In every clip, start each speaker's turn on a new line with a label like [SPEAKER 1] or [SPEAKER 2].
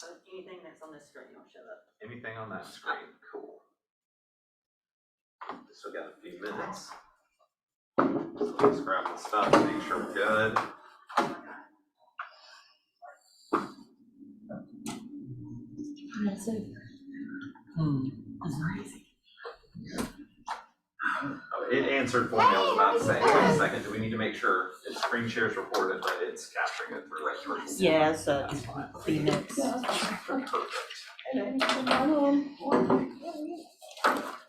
[SPEAKER 1] so anything that's on this screen will show up.
[SPEAKER 2] Anything on that screen, cool. Still got a few minutes. Let's grab the stuff, make sure we're good.
[SPEAKER 1] That's it. That's crazy.
[SPEAKER 2] Oh, it answered for me, I was about to say, wait a second, do we need to make sure it's screen shares recorded, but it's capturing it through like
[SPEAKER 1] Yeah, so
[SPEAKER 2] That's fine.
[SPEAKER 1] Phoenix.
[SPEAKER 2] Perfect.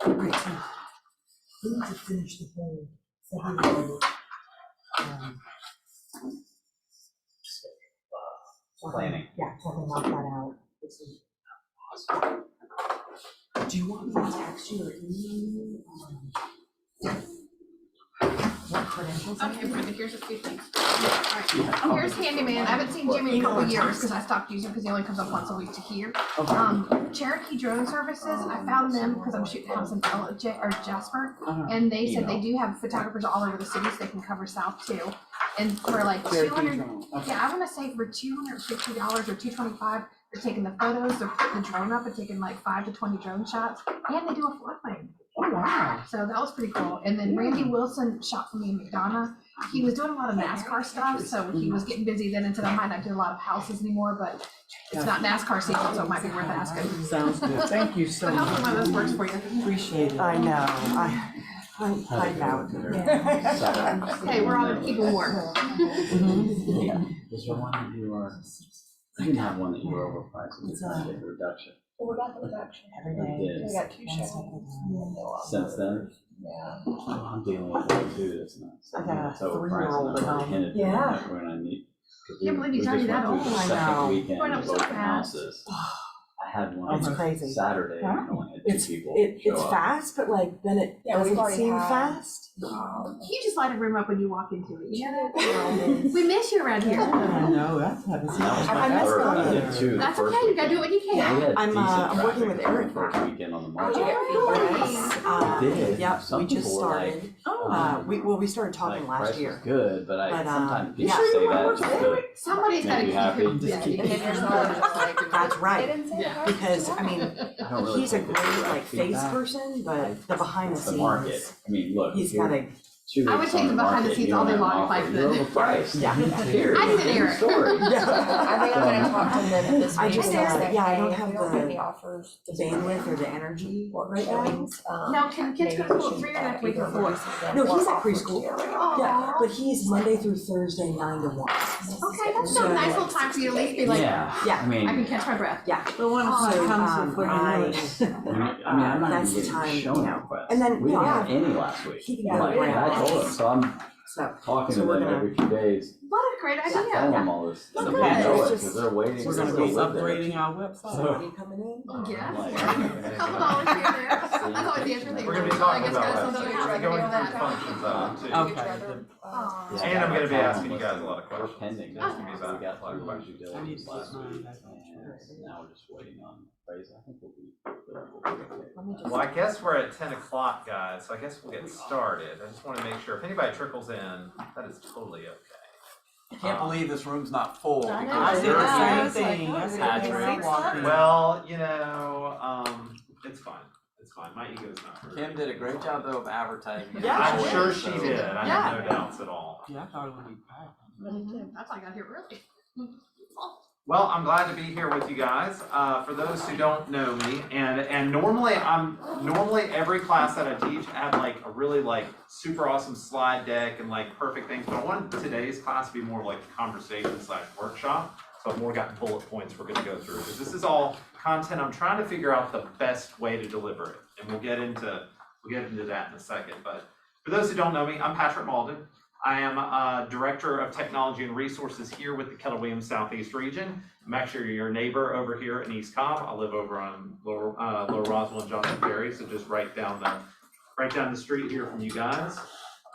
[SPEAKER 3] Right, so we need to finish the whole February.
[SPEAKER 2] Planning.
[SPEAKER 3] Yeah, talking about that out. Do you want me to text you or email you? What credentials?
[SPEAKER 4] Okay, Brenda, here's a few things. Here's Handyman. I haven't seen Jimmy in a couple years because I stopped using because he only comes up once a week to here. Cherokee Drone Services, I found them because I'm shooting a house in Jasper, and they said they do have photographers all over the city, so they can cover South too. And for like 200, yeah, I want to say for $250 or $225, they're taking the photos, they're putting the drone up and taking like 5 to 20 drone shots, and they do a floodplain.
[SPEAKER 3] Oh, wow.
[SPEAKER 4] So that was pretty cool. And then Randy Wilson shot for me in McDonough. He was doing a lot of NASCAR stuff, so he was getting busy then, and said I might not do a lot of houses anymore, but it's not NASCAR season, so it might be worth asking.
[SPEAKER 3] Sounds good. Thank you so
[SPEAKER 4] But
[SPEAKER 3] much.
[SPEAKER 4] hopefully one of those works for you.
[SPEAKER 3] Appreciate it. I know. I know.
[SPEAKER 4] Hey, we're on people warm.
[SPEAKER 5] Was there one that you were, you didn't have one that you were overpriced, you tried to get a reduction.
[SPEAKER 6] Well, we got the reduction.
[SPEAKER 3] Every
[SPEAKER 5] We
[SPEAKER 3] day.
[SPEAKER 5] did.
[SPEAKER 6] We got 2 shows.
[SPEAKER 5] Since then,
[SPEAKER 6] Yeah.
[SPEAKER 5] I'm dealing with one too, that's not.
[SPEAKER 3] I got a
[SPEAKER 5] it's overpriced,
[SPEAKER 3] 3-year-old
[SPEAKER 5] and
[SPEAKER 3] at
[SPEAKER 5] I've already
[SPEAKER 3] home.
[SPEAKER 5] hinted to them
[SPEAKER 6] Yeah.
[SPEAKER 5] that when I need. 'cause
[SPEAKER 4] Can't believe he's already that
[SPEAKER 5] We just
[SPEAKER 4] old.
[SPEAKER 5] went through the
[SPEAKER 3] I know.
[SPEAKER 5] second weekend
[SPEAKER 4] Growing up
[SPEAKER 5] of
[SPEAKER 4] so
[SPEAKER 5] open
[SPEAKER 4] fast.
[SPEAKER 5] houses. I had one
[SPEAKER 3] It's crazy.
[SPEAKER 5] Saturday, and I only had 2 people
[SPEAKER 3] It's
[SPEAKER 5] show up.
[SPEAKER 3] fast, but like then it
[SPEAKER 6] Yeah, we've
[SPEAKER 3] doesn't
[SPEAKER 6] already
[SPEAKER 3] seem
[SPEAKER 6] had-
[SPEAKER 3] fast.
[SPEAKER 4] You just light a room up when you walk into it. You know that? We miss you around here.
[SPEAKER 3] I know, that's
[SPEAKER 5] And that was my
[SPEAKER 3] I missed
[SPEAKER 5] third, I
[SPEAKER 3] that.
[SPEAKER 5] did 2 the
[SPEAKER 4] That's
[SPEAKER 5] first
[SPEAKER 4] okay, you gotta do what you
[SPEAKER 5] weekend.
[SPEAKER 4] can.
[SPEAKER 5] We had
[SPEAKER 3] I'm,
[SPEAKER 5] decent
[SPEAKER 3] I'm working
[SPEAKER 5] traffic
[SPEAKER 3] with
[SPEAKER 5] the
[SPEAKER 3] Eric
[SPEAKER 5] first
[SPEAKER 3] now.
[SPEAKER 5] weekend on the
[SPEAKER 6] Did
[SPEAKER 5] market.
[SPEAKER 6] you get feedback?
[SPEAKER 3] Yes,
[SPEAKER 5] Did.
[SPEAKER 3] Yep,
[SPEAKER 5] Some
[SPEAKER 3] we just
[SPEAKER 5] people were like,
[SPEAKER 3] started.
[SPEAKER 5] oh,
[SPEAKER 3] We started talking
[SPEAKER 5] like,
[SPEAKER 3] last
[SPEAKER 5] price was
[SPEAKER 3] year.
[SPEAKER 5] good, but
[SPEAKER 3] But,
[SPEAKER 5] sometimes
[SPEAKER 3] yeah.
[SPEAKER 5] people say that just to
[SPEAKER 4] Somebody's gotta
[SPEAKER 5] make you
[SPEAKER 4] keep
[SPEAKER 5] happy.
[SPEAKER 4] him
[SPEAKER 3] Just
[SPEAKER 4] busy.
[SPEAKER 3] keep
[SPEAKER 6] And yours are just like.
[SPEAKER 3] That's
[SPEAKER 6] They
[SPEAKER 3] right,
[SPEAKER 6] didn't say
[SPEAKER 4] Yeah.
[SPEAKER 6] that.
[SPEAKER 3] because, I mean,
[SPEAKER 5] I don't really
[SPEAKER 3] he's a
[SPEAKER 5] think
[SPEAKER 3] great
[SPEAKER 5] it's
[SPEAKER 3] like face
[SPEAKER 5] feedback.
[SPEAKER 3] person, but the behind the
[SPEAKER 5] It's the market.
[SPEAKER 3] scenes,
[SPEAKER 5] I mean, look,
[SPEAKER 3] he's
[SPEAKER 5] if you're
[SPEAKER 3] got a,
[SPEAKER 5] 2
[SPEAKER 4] I would
[SPEAKER 5] weeks
[SPEAKER 4] take
[SPEAKER 5] on
[SPEAKER 4] the behind the
[SPEAKER 5] market,
[SPEAKER 4] scenes
[SPEAKER 5] you
[SPEAKER 4] all
[SPEAKER 5] don't
[SPEAKER 4] day
[SPEAKER 5] have an
[SPEAKER 4] long if I
[SPEAKER 5] offer,
[SPEAKER 4] could.
[SPEAKER 5] You're overpriced.
[SPEAKER 3] Yeah.
[SPEAKER 5] Who cares?
[SPEAKER 4] I need an Eric.
[SPEAKER 5] Story.
[SPEAKER 6] I think I'm gonna talk to them this
[SPEAKER 3] I
[SPEAKER 6] week.
[SPEAKER 3] just,
[SPEAKER 6] and say,
[SPEAKER 3] yeah, I
[SPEAKER 6] hey,
[SPEAKER 3] don't
[SPEAKER 6] if
[SPEAKER 3] have
[SPEAKER 6] we don't get
[SPEAKER 3] the
[SPEAKER 6] any offers.
[SPEAKER 3] bandwidth or the energy
[SPEAKER 6] What
[SPEAKER 3] right now.
[SPEAKER 6] showings,
[SPEAKER 4] Now, can kids go to
[SPEAKER 6] maybe we
[SPEAKER 4] school at
[SPEAKER 6] should,
[SPEAKER 4] 3 or have to wait
[SPEAKER 6] either
[SPEAKER 4] for 4?
[SPEAKER 6] release them
[SPEAKER 3] No,
[SPEAKER 6] or
[SPEAKER 3] he's at
[SPEAKER 6] offer
[SPEAKER 3] preschool.
[SPEAKER 6] to.
[SPEAKER 3] Yeah, but he's Monday through Thursday, 9 to 1.
[SPEAKER 4] Okay, that's still a nice little time for you to at least be like,
[SPEAKER 5] Yeah,
[SPEAKER 3] Yeah.
[SPEAKER 5] I mean,
[SPEAKER 4] I can catch my breath.
[SPEAKER 3] Yeah.
[SPEAKER 1] The 1 o'clock
[SPEAKER 3] So,
[SPEAKER 1] comes before you know
[SPEAKER 3] I
[SPEAKER 1] it.
[SPEAKER 5] I'm not
[SPEAKER 3] That's
[SPEAKER 5] even
[SPEAKER 3] the
[SPEAKER 5] getting
[SPEAKER 3] time,
[SPEAKER 5] shown
[SPEAKER 3] you know.
[SPEAKER 5] requests.
[SPEAKER 3] And then,
[SPEAKER 5] We didn't
[SPEAKER 3] yeah,
[SPEAKER 5] have any last week.
[SPEAKER 3] he can
[SPEAKER 6] Yeah,
[SPEAKER 3] go
[SPEAKER 5] Like,
[SPEAKER 3] right
[SPEAKER 5] I
[SPEAKER 3] out.
[SPEAKER 5] told him, so I'm
[SPEAKER 3] So,
[SPEAKER 5] talking
[SPEAKER 3] So
[SPEAKER 5] to
[SPEAKER 3] we're
[SPEAKER 5] them
[SPEAKER 3] gonna-
[SPEAKER 5] every few days,
[SPEAKER 4] What a great
[SPEAKER 5] telling
[SPEAKER 4] idea.
[SPEAKER 5] them all this stuff.
[SPEAKER 4] Look
[SPEAKER 5] They
[SPEAKER 4] at it.
[SPEAKER 5] know
[SPEAKER 3] It's
[SPEAKER 5] it,
[SPEAKER 3] just-
[SPEAKER 5] 'cause they're waiting.
[SPEAKER 3] we're
[SPEAKER 5] for
[SPEAKER 3] gonna
[SPEAKER 5] us
[SPEAKER 3] be
[SPEAKER 5] to live there.
[SPEAKER 3] upgrading our website.
[SPEAKER 5] So-
[SPEAKER 3] Money coming in.
[SPEAKER 4] Yeah.
[SPEAKER 5] Like,
[SPEAKER 4] Couple dollars here and there. That's always the answer.
[SPEAKER 2] We're gonna be
[SPEAKER 4] I
[SPEAKER 2] talking
[SPEAKER 4] guess
[SPEAKER 2] about
[SPEAKER 4] guys
[SPEAKER 2] that,
[SPEAKER 4] don't know how to
[SPEAKER 2] going
[SPEAKER 4] do
[SPEAKER 2] through
[SPEAKER 4] that.
[SPEAKER 2] functions of it too.
[SPEAKER 3] Okay.
[SPEAKER 4] Aw.
[SPEAKER 5] Yeah,
[SPEAKER 2] And I'm gonna be
[SPEAKER 5] I
[SPEAKER 2] asking you
[SPEAKER 5] told
[SPEAKER 2] guys
[SPEAKER 5] them,
[SPEAKER 2] a lot of
[SPEAKER 5] We're
[SPEAKER 2] questions.
[SPEAKER 5] pending,
[SPEAKER 4] Okay.
[SPEAKER 5] so we got
[SPEAKER 2] a lot of
[SPEAKER 5] through
[SPEAKER 2] questions.
[SPEAKER 5] due
[SPEAKER 3] I need
[SPEAKER 5] diligence
[SPEAKER 3] to
[SPEAKER 5] last
[SPEAKER 3] put mine
[SPEAKER 5] week,
[SPEAKER 3] back on track.
[SPEAKER 5] and now we're just waiting on appraisal. I think we'll be okay.
[SPEAKER 3] Let me just.
[SPEAKER 2] Well, I guess we're at 10 o'clock, guys, so I guess we'll get started. I just wanna make sure, if anybody trickles in, that is totally okay.
[SPEAKER 7] I can't believe this room's not full.
[SPEAKER 1] I know.
[SPEAKER 7] because
[SPEAKER 3] I did
[SPEAKER 7] there
[SPEAKER 3] the
[SPEAKER 7] is-
[SPEAKER 3] same
[SPEAKER 1] Like,
[SPEAKER 3] thing.
[SPEAKER 1] oh,
[SPEAKER 3] I
[SPEAKER 1] is it
[SPEAKER 3] said,
[SPEAKER 1] gonna
[SPEAKER 3] when I
[SPEAKER 1] be
[SPEAKER 3] walked
[SPEAKER 1] 6
[SPEAKER 3] in.
[SPEAKER 2] Well, you know, it's fine, it's fine, my ego's not hurt.
[SPEAKER 7] Kim did a great job though of advertising. it.
[SPEAKER 3] Yeah,
[SPEAKER 2] I'm
[SPEAKER 3] she
[SPEAKER 2] sure
[SPEAKER 3] did.
[SPEAKER 2] she did, I have no doubts at all.
[SPEAKER 3] Yeah, I thought it would be packed.
[SPEAKER 4] That's why I got here early.
[SPEAKER 2] Well, I'm glad to be here with you guys. For those who don't know me, and normally every class that I teach I have like a really like super awesome slide deck and like perfect things, but I wanted today's class to be more like a conversation / workshop. So I've more got bullet points we're gonna go through, because this is all content I'm trying to figure out the best way to deliver it. And we'll get into that in a second. But for those who don't know me, I'm Patrick Malden. I am Director of Technology and Resources here with the Keller Williams Southeast region. I'm actually your neighbor over here in East Cobb. I live over on Lower Roswell and Johnson Ferry, so just right down the street here from you guys.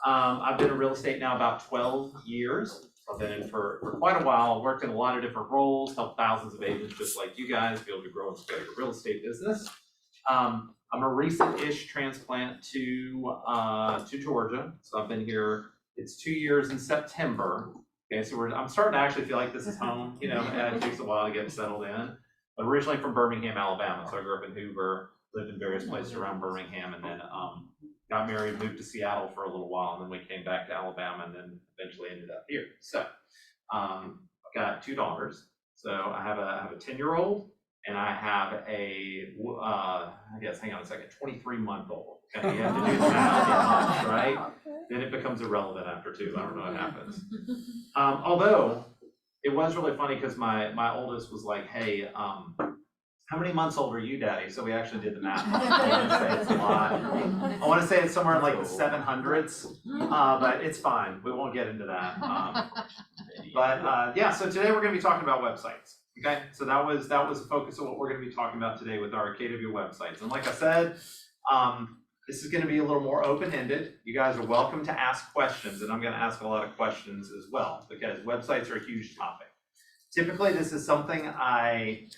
[SPEAKER 2] I've been in real estate now about 12 years. I've been in for quite a while, worked in a lot of different roles, helped thousands of agents just like you guys be able to grow and scale your real estate business. I'm a recent-ish transplant to Georgia, so I've been here. It's 2 years in September. Okay, so I'm starting to actually feel like this is home. You know, it takes a while to get settled in. originally from Birmingham, Alabama, so I grew up in Hoover, lived in various places around Birmingham, and then got married, moved to Seattle for a little while, and then we came back to Alabama, and then eventually ended up here. So I've got 2 daughters. So I have a 10-year-old, and I have a I guess, hang on a second, 23-month-old. Okay, you have to do the math, right? Then it becomes irrelevant after 2. I don't know what happens. Although it was really funny because my oldest was like, hey, how many months old are you, Daddy? So we actually did the math. I want to say it's a lot. I want to say it's somewhere in like the 700s, but it's fine. We won't get into that. Yeah, so today we're going to be talking about websites. Okay, so that was the focus of what we're going to be talking about today with our KW websites. And like I said, this is going to be a little more open-ended. You guys are welcome to ask questions, and I'm going to ask a lot of questions as well because websites are a huge topic. Typically, this is something I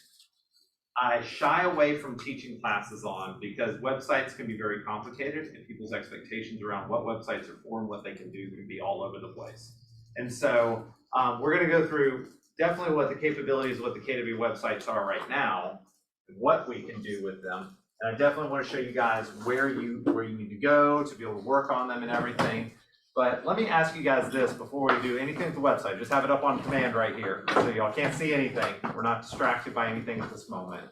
[SPEAKER 2] shy away from teaching classes on because websites can be very complicated and people's expectations around what websites are for and what they can do can be all over the place. And so we're going to go through definitely what the capabilities of what the KW websites are right now and what we can do with them. And I definitely want to show you guys where you need to go to be able to work on them and everything. But let me ask you guys this before we do anything with the website. Just have it up on command right here. So y'all can't see anything. We're not distracted by anything at this moment.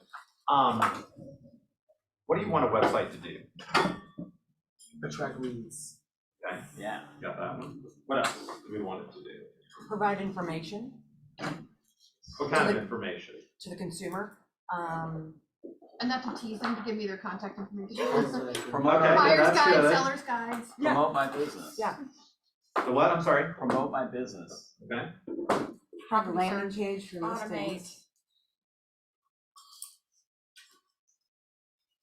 [SPEAKER 2] What do you want a website to do?
[SPEAKER 3] Attract leads.
[SPEAKER 2] Okay,
[SPEAKER 5] Yeah.
[SPEAKER 2] got that one. What else do we want it to do?
[SPEAKER 8] Provide information
[SPEAKER 2] What kind of information?
[SPEAKER 8] to the consumer.
[SPEAKER 4] Enough to tease them to give me their contact information.
[SPEAKER 7] Promote,
[SPEAKER 2] Okay.
[SPEAKER 4] Buyer's
[SPEAKER 2] that's
[SPEAKER 4] guides,
[SPEAKER 2] good.
[SPEAKER 4] seller's guides.
[SPEAKER 7] promote my business.
[SPEAKER 8] Yeah.
[SPEAKER 2] The what? I'm sorry.
[SPEAKER 7] Promote my business.
[SPEAKER 2] Okay.
[SPEAKER 8] Proper landing page for
[SPEAKER 6] Automate.
[SPEAKER 8] listings.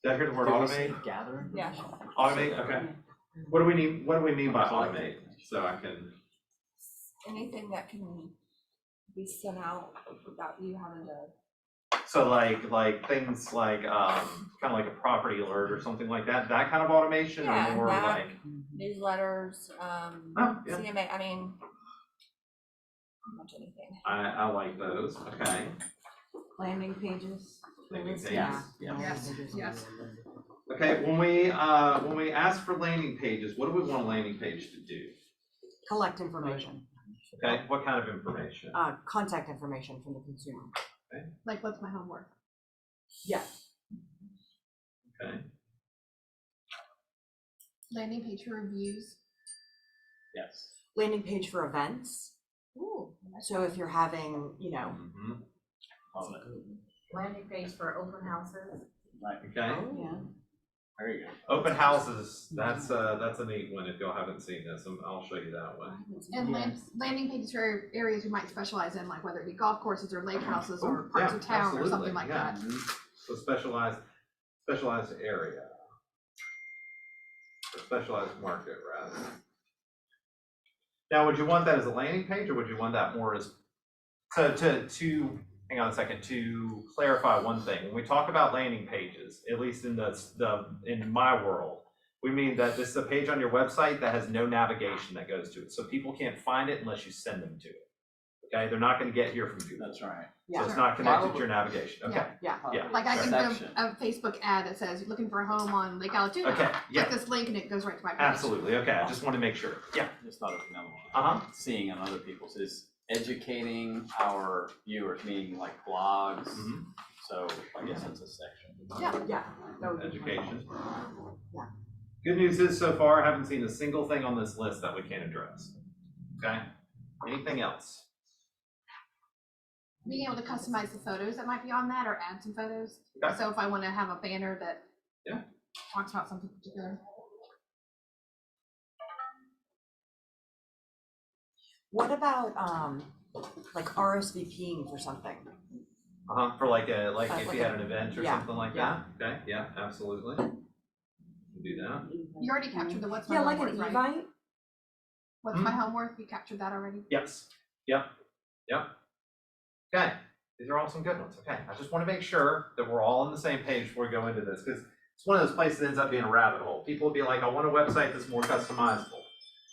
[SPEAKER 2] Did I hear the word automate?
[SPEAKER 7] Gathering?
[SPEAKER 6] Yeah.
[SPEAKER 2] Automate. Okay. What do we need? What do we mean by automate? So I can.
[SPEAKER 6] Anything that can be sent out without you having to.
[SPEAKER 2] So like things like kind of like a property alert or something like that. That kind of automation,
[SPEAKER 6] Yeah,
[SPEAKER 2] or more
[SPEAKER 6] that.
[SPEAKER 2] like.
[SPEAKER 6] Newsletters,
[SPEAKER 2] Oh, yeah.
[SPEAKER 6] CMA, I mean, pretty much anything.
[SPEAKER 2] I like those. Okay.
[SPEAKER 8] Landing pages.
[SPEAKER 2] Landing pages.
[SPEAKER 5] Yeah. Yeah.
[SPEAKER 4] Yes, yes.
[SPEAKER 2] Okay. When we ask for landing pages, what do we want a landing page to do?
[SPEAKER 8] Collect information.
[SPEAKER 2] Okay. What kind of information?
[SPEAKER 8] Contact information from the consumer.
[SPEAKER 4] Like, what's my homework?
[SPEAKER 8] Yeah.
[SPEAKER 2] Okay.
[SPEAKER 4] Landing page for reviews.
[SPEAKER 5] Yes.
[SPEAKER 8] Landing page for events.
[SPEAKER 4] Ooh.
[SPEAKER 8] So if you're having,
[SPEAKER 2] Mhm.
[SPEAKER 5] Love it.
[SPEAKER 6] Landing page for open houses.
[SPEAKER 5] Right.
[SPEAKER 2] Okay.
[SPEAKER 8] oh yeah.
[SPEAKER 5] There you go.
[SPEAKER 2] Open houses. That's a neat one. If y'all haven't seen this, I'll show you that one.
[SPEAKER 4] And landing pages for areas we might specialize in, like whether it be golf courses or lake houses or
[SPEAKER 2] Yeah,
[SPEAKER 4] parts of town or
[SPEAKER 2] absolutely,
[SPEAKER 4] something like
[SPEAKER 2] yeah.
[SPEAKER 4] that.
[SPEAKER 2] So specialized area. A specialized market, rather. Now, would you want that as a landing page, or would you want that more as to hang on a second, to clarify one thing? When we talk about landing pages, at least in in my world, we mean that this is a page on your website that has no navigation that goes to it, so people can't find it unless you send them to it. Okay, they're not going to get here from Google.
[SPEAKER 5] That's right.
[SPEAKER 2] So
[SPEAKER 8] Yeah.
[SPEAKER 2] it's not connected to your navigation. Okay.
[SPEAKER 8] Yeah.
[SPEAKER 2] Yeah.
[SPEAKER 4] Like I can
[SPEAKER 5] Section.
[SPEAKER 4] put a Facebook ad that says, looking for a home on Lake Alatoona.
[SPEAKER 2] Okay. Yeah.
[SPEAKER 4] Click this link and it goes right to my page.
[SPEAKER 2] Absolutely. Okay. I just want to make sure. Yeah.
[SPEAKER 5] Just thought of another one.
[SPEAKER 2] Uh-huh.
[SPEAKER 5] Seeing on other people's is educating our viewers, meaning like blogs.
[SPEAKER 2] Mhm.
[SPEAKER 5] So I guess that's a section.
[SPEAKER 8] Yeah. That would be
[SPEAKER 2] Education.
[SPEAKER 8] Yeah.
[SPEAKER 2] Good news is so far I haven't seen a single thing on this list that we can't address. Okay. Anything else?
[SPEAKER 4] Being able to customize the photos that might be on that or add some photos.
[SPEAKER 2] Okay.
[SPEAKER 4] So if I want to have a banner that
[SPEAKER 2] Yeah.
[SPEAKER 4] talks about something particular.
[SPEAKER 8] What about like RSVPing for something?
[SPEAKER 2] For like if
[SPEAKER 8] Like
[SPEAKER 2] you had an event or
[SPEAKER 8] yeah,
[SPEAKER 2] something like
[SPEAKER 8] yeah.
[SPEAKER 2] that. Okay. Yeah. Absolutely. Can do that.
[SPEAKER 4] You already captured the what's my
[SPEAKER 8] Yeah, like
[SPEAKER 4] homework,
[SPEAKER 8] an
[SPEAKER 4] right?
[SPEAKER 8] Evite.
[SPEAKER 4] What's my homework? You captured that already?
[SPEAKER 2] Yes. Yep. Okay. These are all some good ones. Okay. I just want to make sure that we're all on the same page before we go into this, because it's one of those places that ends up being a rabbit hole. People will be like, I want a website that's more customizable.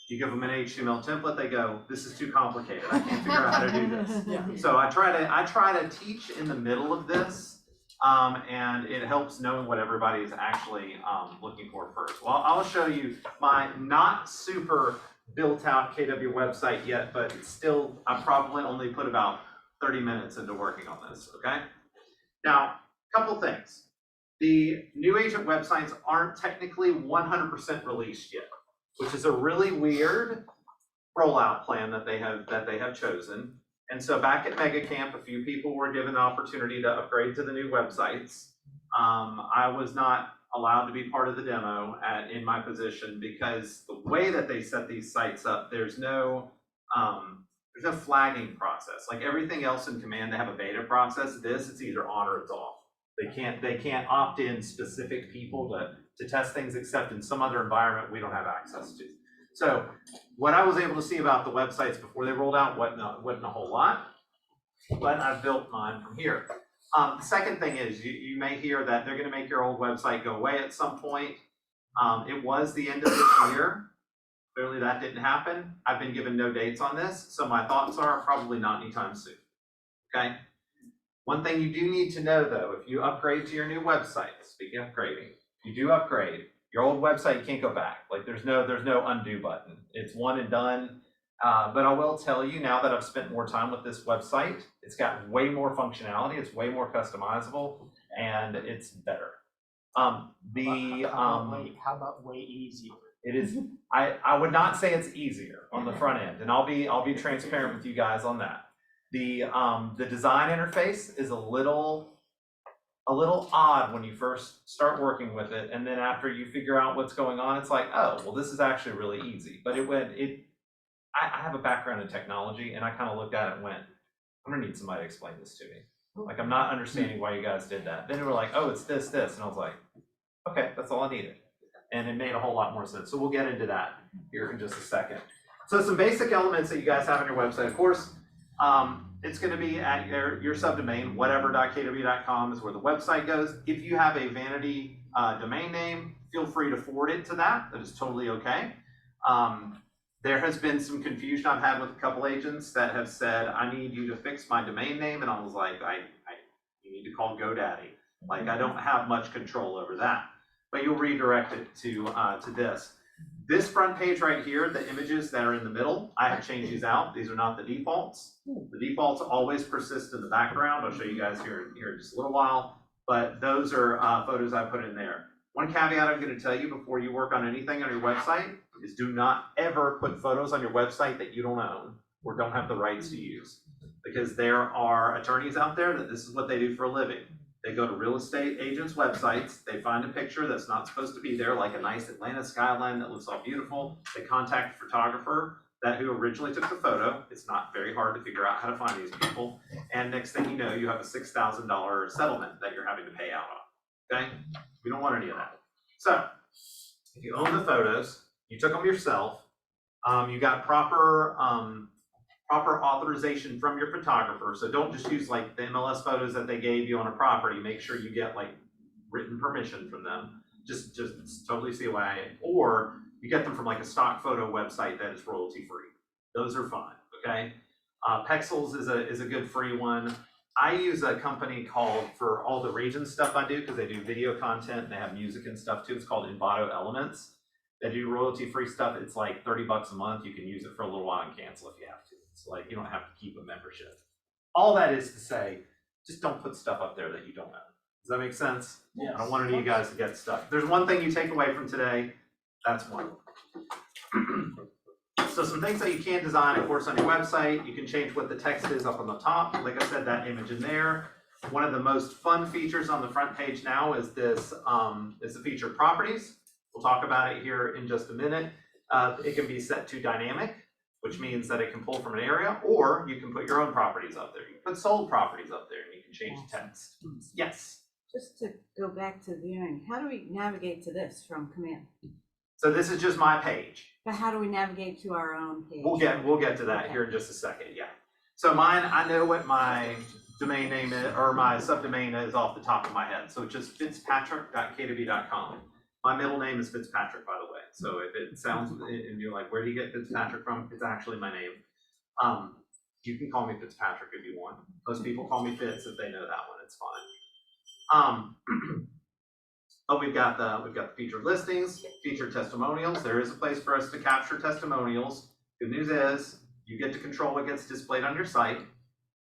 [SPEAKER 2] You give them an HTML template, they go, this is too complicated. I can't figure out how to do this.
[SPEAKER 8] Yeah.
[SPEAKER 2] So I try to teach in the middle of this and it helps knowing what everybody is actually looking for first. Well, I'll show you my not super built out KW website yet, but it's still, I probably only put about 30 minutes into working on this, okay? Now, a couple things. The new agent websites aren't technically 100% released yet, which is a really weird rollout plan that they have chosen. And so back at MegaCamp, a few people were given the opportunity to upgrade to the new websites. I was not allowed to be part of the demo in my position because the way that they set these sites up, there's no flagging process. Like everything else in Command, they have a beta process. It's either on or it's off. They can't opt in specific people to test things, except in some other environment we don't have access to. So what I was able to see about the websites before they rolled out wasn't a whole lot, but I've built mine from here. The second thing is you may hear that they're going to make your old website go away at some point. It was the end of this year. Clearly that didn't happen. I've been given no dates on this, so my thoughts are probably not anytime soon. Okay. One thing you do need to know though, if you upgrade to your new website, speaking of upgrading, you do upgrade. Your old website, you can't go back. Like there's no undo button. It's one and done. But I will tell you now that I've spent more time with this website, it's got way more functionality. It's way more customizable, and it's better.
[SPEAKER 7] How about way easier?
[SPEAKER 2] It is. I would not say it's easier on the front end, and I'll be transparent with you guys on that. The design interface is a little odd when you first start working with it, and then after you figure out what's going on, it's like, oh, well, this is actually really easy. But I have a background in technology, and I kind of looked at it and went, I'm gonna need somebody to explain this to me. Like, I'm not understanding why you guys did that. Then they were like, oh, it's this, and I was like, okay, that's all I needed. And it made a whole lot more sense. So we'll get into that here in just a second. So some basic elements that you guys have on your website, of course, it's going to be at your subdomain, whatever.kw.com is where the website goes. If you have a vanity domain name, feel free to forward it to that. That is totally okay. There has been some confusion I've had with a couple agents that have said, I need you to fix my domain name. And I was like, you need to call GoDaddy. Like, I don't have much control over that. But you'll redirect it to this. This front page right here, the images that are in the middle, I have changed these out. These are not the defaults. The defaults always persist in the background. I'll show you guys here in just a little while. But those are photos I put in there. One caveat I'm going to tell you before you work on anything on your website is do not ever put photos on your website that you don't own or don't have the rights to use. Because there are attorneys out there that this is what they do for a living. They go to real estate agents' websites, they find a picture that's not supposed to be there, like a nice Atlanta skyline that looks all beautiful. They contact a photographer who originally took the photo. It's not very hard to figure out how to find these people. And next thing you know, you have a $6,000 settlement that you're having to pay out on, okay? We don't want any of that. So, if you own the photos, you took them yourself, you got proper authorization from your photographer. So don't just use like the MLS photos that they gave you on a property. Make sure you get like written permission from them. Just totally COA. Or you get them from like a stock photo website that is royalty free. Those are fine, okay? Pexels is a good free one. I use a company called, for all the region stuff I do, because they do video content and they have music and stuff too. It's called Envato Elements. They do royalty free stuff. It's like $30 a month. You can use it for a little while and cancel if you have to. It's like you don't have to keep a membership. All that is to say, just don't put stuff up there that you don't own. Does that make sense?
[SPEAKER 7] Yeah.
[SPEAKER 2] I don't want any of you guys to get stuck. There's one thing you take away from today, that's one. So some things that you can design, of course, on your website. You can change what the text is up on the top. Like I said, that image in there. One of the most fun features on the front page now is this, is the feature properties. We'll talk about it here in just a minute. It can be set to dynamic, which means that it can pull from an area, or you can put your own properties up there. You can put sold properties up there, and you can change the text. Yes?
[SPEAKER 9] Just to go back to viewing, how do we navigate to this from Command?
[SPEAKER 2] So this is just my page.
[SPEAKER 9] But how do we navigate to our own page?
[SPEAKER 2] We'll get to that here in just a second, yeah. So mine, I know what my domain name is, or my subdomain is off the top of my head. So it's just fitzpatrick.kw.com. My middle name is Fitzpatrick, by the way. So if it sounds, and you're like, where do you get Fitzpatrick from? It's actually my name. You can call me Fitzpatrick if you want. Most people call me Fitz if they know that one, it's But we've got the featured listings, featured testimonials. There is a place for us to capture testimonials. Good news is you get to control what gets displayed on your site.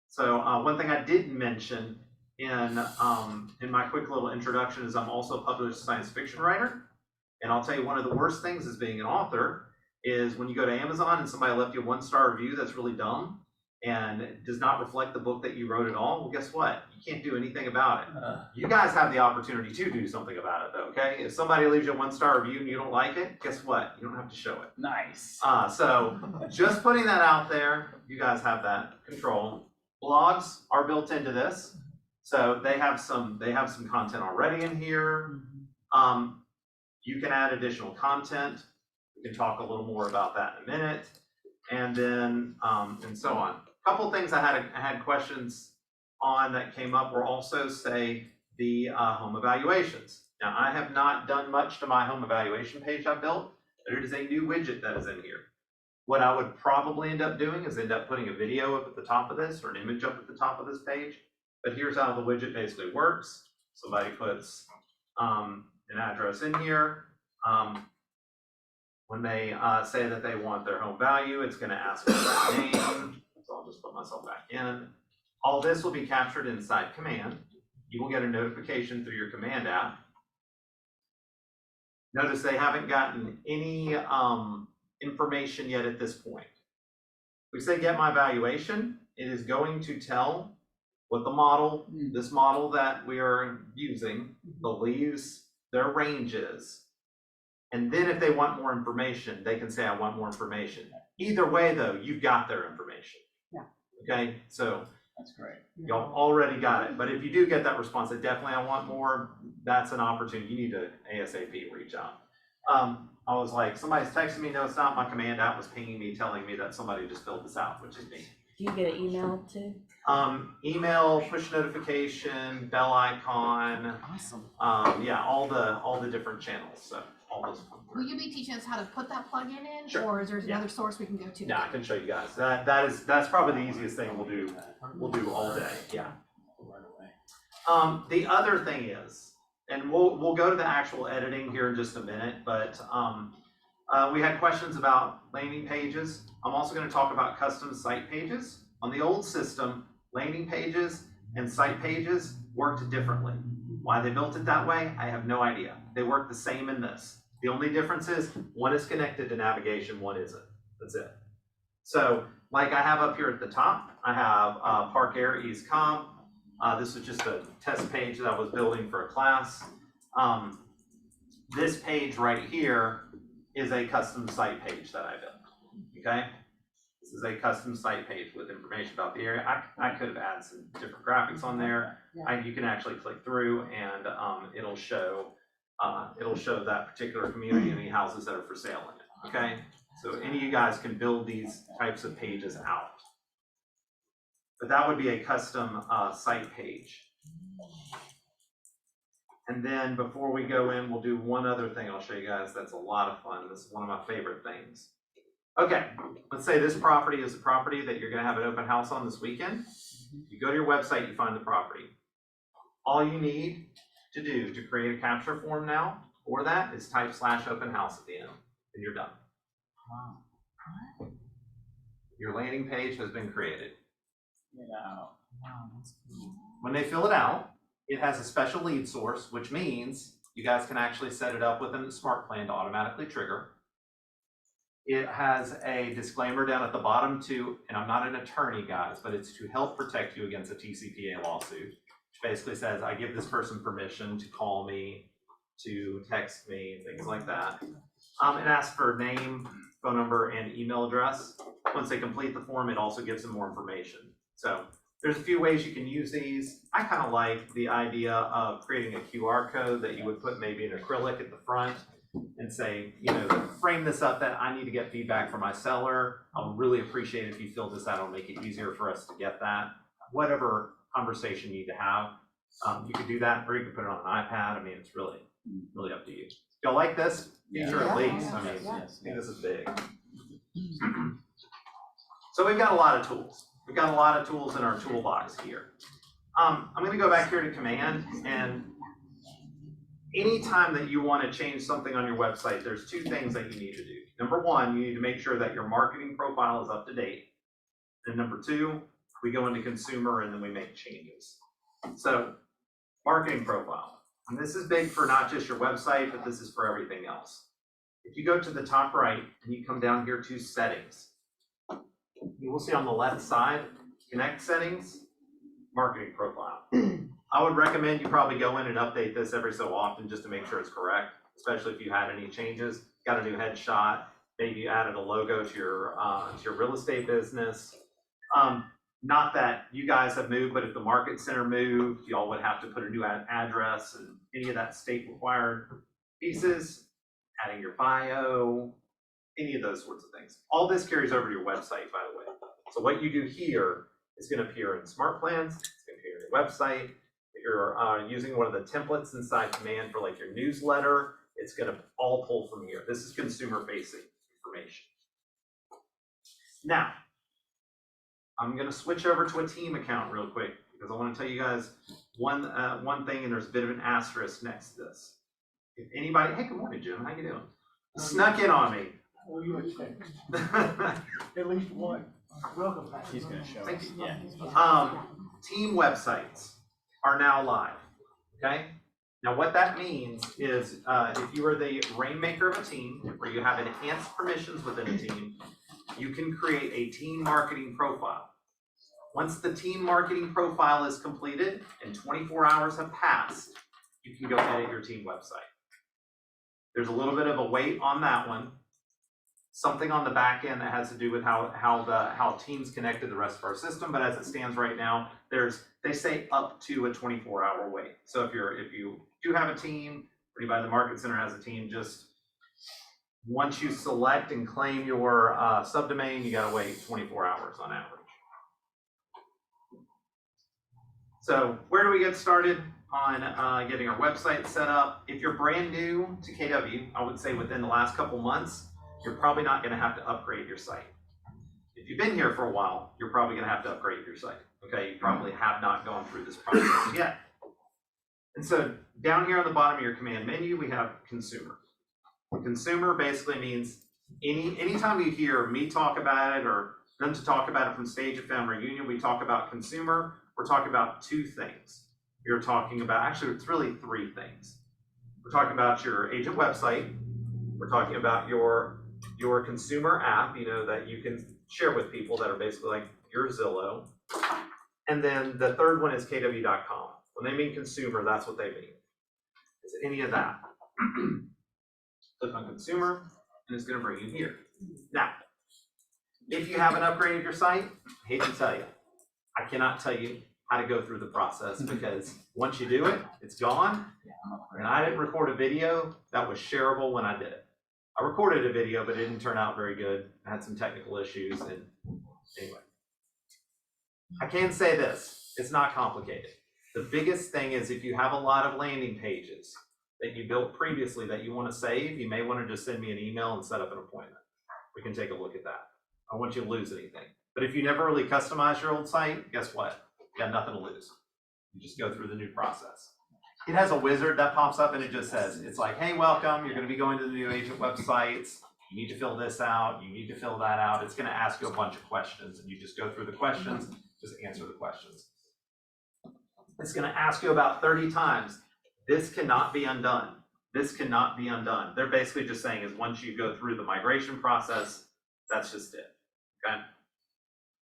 [SPEAKER 2] So one thing I didn't mention in my quick little introduction is I'm also a published science fiction writer. And I'll tell you, one of the worst things as being an author is when you go to Amazon and somebody left you a 1-star review that's really dumb and does not reflect the book that you wrote at all. Well, guess what? You can't do anything about it. You guys have the opportunity to do something about it though, okay? If somebody leaves you a 1-star review and you don't like it, guess what? You don't have to show it.
[SPEAKER 5] Nice.
[SPEAKER 2] So just putting that out there, you guys have that control. Blogs are built into this. So they have some content already in here. You can add additional content. We can talk a little more about that in a minute. And then, and so on. A couple things I had questions on that came up were also, say, the home evaluations. Now, I have not done much to my home evaluation page I built, but it is a new widget that is in here. What I would probably end up doing is end up putting a video up at the top of this or an image up at the top of this page. But here's how the widget basically works. Somebody puts an address in here. When they say that they want their home value, it's going to ask for their name. So I'll just put myself back in. All this will be captured inside Command. You will get a notification through your Command app. Notice they haven't gotten any information yet at this point. We say get my valuation. It is going to tell what the model, this model that we are using, believes their range is. And then if they want more information, they can say, I want more information. Either way, though, you've got their information.
[SPEAKER 9] Yeah.
[SPEAKER 2] Okay, so
[SPEAKER 5] That's great.
[SPEAKER 2] y'all already got it. But if you do get that response that definitely I want more, that's an opportunity. You need to ASAP reach out. I was like, somebody's texting me, no, it's not. My Command app was pinging me, telling me that somebody just filled this out, which is me.
[SPEAKER 9] Do you get an email too?
[SPEAKER 2] Email, push notification, bell icon.
[SPEAKER 9] Awesome.
[SPEAKER 2] Yeah, all the different channels. So all those.
[SPEAKER 4] Will you be teaching us how to put that plugin in,
[SPEAKER 2] Sure.
[SPEAKER 4] or is there
[SPEAKER 2] Yeah.
[SPEAKER 4] another source we can go to?
[SPEAKER 2] Yeah, I can show you guys. That's probably the easiest thing we'll do. We'll do all day. Yeah.
[SPEAKER 5] Right away.
[SPEAKER 2] The other thing is, and we'll go to the actual editing here in just a minute, but we had questions about landing pages. I'm also going to talk about custom site pages. On the old system, landing pages and site pages worked differently. Why they built it that way, I have no idea. They work the same in this. The only difference is one is connected to navigation, one isn't. That's it. So, like I have up here at the top, I have Park Air East Comm. This was just a test page that I was building for a class. This page right here is a custom site page that I built. Okay? This is a custom site page with information about the area. I could have added some different graphics on there. You can actually click through and it'll show that particular community and any houses that are for sale in it. Okay? So any of you guys can build these types of pages out. But that would be a custom site page. And then before we go in, we'll do one other thing I'll show you guys that's a lot of fun. This is one of my favorite things. Okay, let's say this property is a property that you're going to have an open house on this weekend. You go to your website, you find the property. All you need to do to create a capture form now for that is type /open house at the end, and you're done.
[SPEAKER 5] Wow.
[SPEAKER 2] Your landing page has been created.
[SPEAKER 5] Yeah.
[SPEAKER 2] When they fill it out, it has a special lead source, which means you guys can actually set it up within the smart plan to automatically trigger. It has a disclaimer down at the bottom too, and I'm not an attorney, guys, but it's to help protect you against a TCPA lawsuit, which basically says I give this person permission to call me, to text me, things like that. It asks for name, phone number, and email address. Once they complete the form, it also gives them more information. So there's a few ways you can use these. I kind of like the idea of creating a QR code that you would put maybe in acrylic at the front and say, you know, frame this up that I need to get feedback from my seller. I'll really appreciate it if you fill this out. It'll make it easier for us to get that. Whatever conversation you need to have, you could do that, or you could put it on an iPad. I mean, it's really up to you. Y'all like this feature at least? I mean, I think this is big. So we've got a lot of tools. We've got a lot of tools in our toolbox here. I'm gonna go back here to command, and anytime that you want to change something on your website, there's two things that you need to do. Number one, you need to make sure that your marketing profile is up to date. And number two, we go into consumer and then we make changes. So, marketing profile. And this is big for not just your website, but this is for everything else. If you go to the top right and you come down here to settings, you will see on the left side, connect settings, marketing profile. I would recommend you probably go in and update this every so often just to make sure it's correct, especially if you had any changes, got a new headshot, maybe you added a logo to your real estate business. Not that you guys have moved, but if the market center moved, y'all would have to put a new address and any of that state required pieces, adding your bio, any of those sorts of things. All this carries over to your website, by the way. So what you do here is going to appear in Smart Plans, it's going to appear in your website. If you're using one of the templates inside Command for like your newsletter, it's going to all pull from here. This is consumer facing information. Now, I'm going to switch over to a team account real quick because I want to tell you guys one thing, and there's a bit of an asterisk next to this. If anybody, hey, good morning, Jim. How you doing? Snuck in on me.
[SPEAKER 3] What do you expect? At least one. Welcome back.
[SPEAKER 5] He's gonna show
[SPEAKER 2] Thank
[SPEAKER 5] us.
[SPEAKER 2] you.
[SPEAKER 5] Yeah.
[SPEAKER 2] Team websites are now live, okay? Now what that means is if you are the rainmaker of a team, where you have enhanced permissions within a team, you can create a team marketing profile. Once the team marketing profile is completed and 24 hours have passed, you can go edit your team website. There's a little bit of a wait on that one. Something on the back end that has to do with how Teams connect to the rest of our system, but as it stands right now, they say up to a 24-hour wait. So if you do have a team, or anybody in the Market Center has a team, just once you select and claim your subdomain, you gotta wait 24 hours on average. So where do we get started on getting our website set up? If you're brand new to KW, I would say within the last couple months, you're probably not going to have to upgrade your site. If you've been here for a while, you're probably going to have to upgrade your site. Okay, you probably have not gone through this process yet. And so down here on the bottom of your command menu, we have consumer. Consumer basically means anytime you hear me talk about it or them to talk about it from stage at Family Reunion, we talk about consumer, we're talking about two things. You're talking about, actually it's really three things. We're talking about your agent website, we're talking about your consumer app, that you can share with people that are basically like your Zillow. And then the third one is KW.com. When they mean consumer, that's what they mean. Is any of that. Click on consumer, and it's going to bring you here. Now, if you haven't upgraded your site, I hate to tell you, I cannot tell you how to go through the process because once you do it, it's gone. And I didn't record a video that was shareable when I did it. I recorded a video, but it didn't turn out very good. I had some technical issues, and anyway. I can say this, it's not complicated. The biggest thing is if you have a lot of landing pages that you built previously that you want to save, you may want to just send me an email and set up an appointment. We can take a look at that. I don't want you to lose anything. But if you never really customize your old site, guess what? You got nothing to lose. You just go through the new process. It has a wizard that pops up and it just says, it's like, hey, welcome, you're going to be going to the new agent websites. You need to fill this out, you need to fill that out. It's going to ask you a bunch of questions and you just go through the questions, just answer the questions. It's going to ask you about 30 times, this cannot be undone. This cannot be undone. They're basically just saying is once you go through the migration process, that's just it, okay?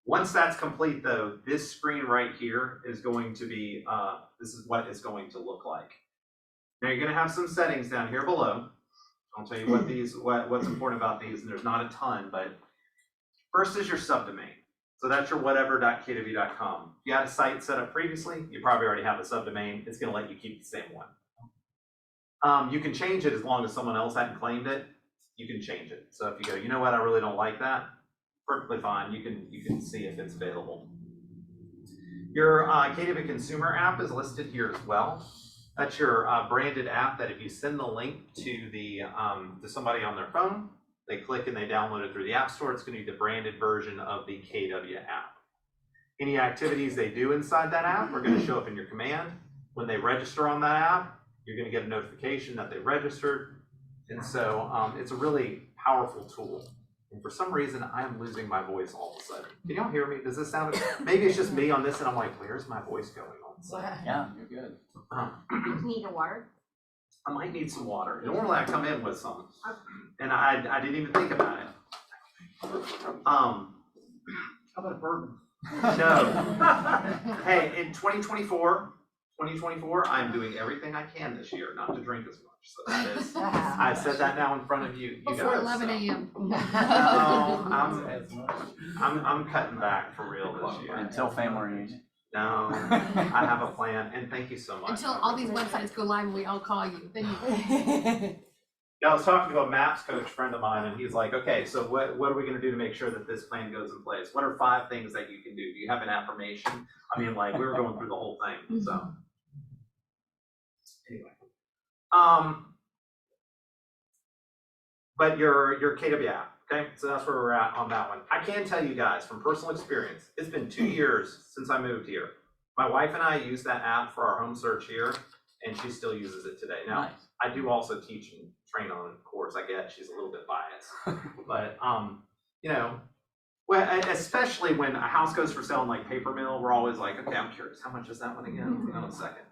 [SPEAKER 2] Once that's complete though, this screen right here is going to be, this is what it's going to look like. Now you're gonna have some settings down here below. I'll tell you what's important about these, and there's not a ton, but first is your subdomain. So that's your whatever.kw.com. If you had a site set up previously, you probably already have a subdomain. It's gonna let you keep the same one. You can change it as long as someone else hadn't claimed it, you can change it. So if you go, you know what, I really don't like that, perfectly fine, you can see if it's available. Your KW Consumer app is listed here as well. That's your branded app that if you send the link to to somebody on their phone, they click and they download it through the App Store, it's going to be the branded version of the KW app. Any activities they do inside that app are gonna show up in your command. When they register on that app, you're gonna get a notification that they registered. And so it's a really powerful tool. And for some reason, I am losing my voice all of a sudden. Can y'all hear me? Does this sound, maybe it's just me on this and I'm like, where's my voice going all of a sudden?
[SPEAKER 5] Yeah, you're good.
[SPEAKER 4] Need a water?
[SPEAKER 2] I might need some water. Normally I come in with some, and I didn't even think about it.
[SPEAKER 3] How about a bourbon?
[SPEAKER 2] No. Hey, in 2024, I'm doing everything I can this year not to drink as much. So that is, I've said that now in front of you guys.
[SPEAKER 4] Before 11
[SPEAKER 2] so.
[SPEAKER 4] a.m.
[SPEAKER 2] No, I'm cutting back for real this year.
[SPEAKER 5] Until family reunion.
[SPEAKER 2] No, I have a plan, and thank you so much.
[SPEAKER 4] Until all these websites go live and we all call you, then you.
[SPEAKER 2] Yeah, I was talking to a MAPS coach friend of mine, and he's like, okay, so what are we gonna do to make sure that this plan goes in place? What are 5 things that you can do? Do you have an affirmation? I mean, like, we were going through the whole thing, so. Anyway. But your KW app, okay? So that's where we're at on that one. I can tell you guys from personal experience, it's been 2 years since I moved here. My wife and I use that app for our home search here, and she still uses it today. Now,
[SPEAKER 5] Nice.
[SPEAKER 2] I do also teach and train on it, of course. I get she's a little bit biased, but you know, well, especially when a house goes for sale in like Paper Mill, we're always like, okay, I'm curious, how much is that one again? Hang on a second.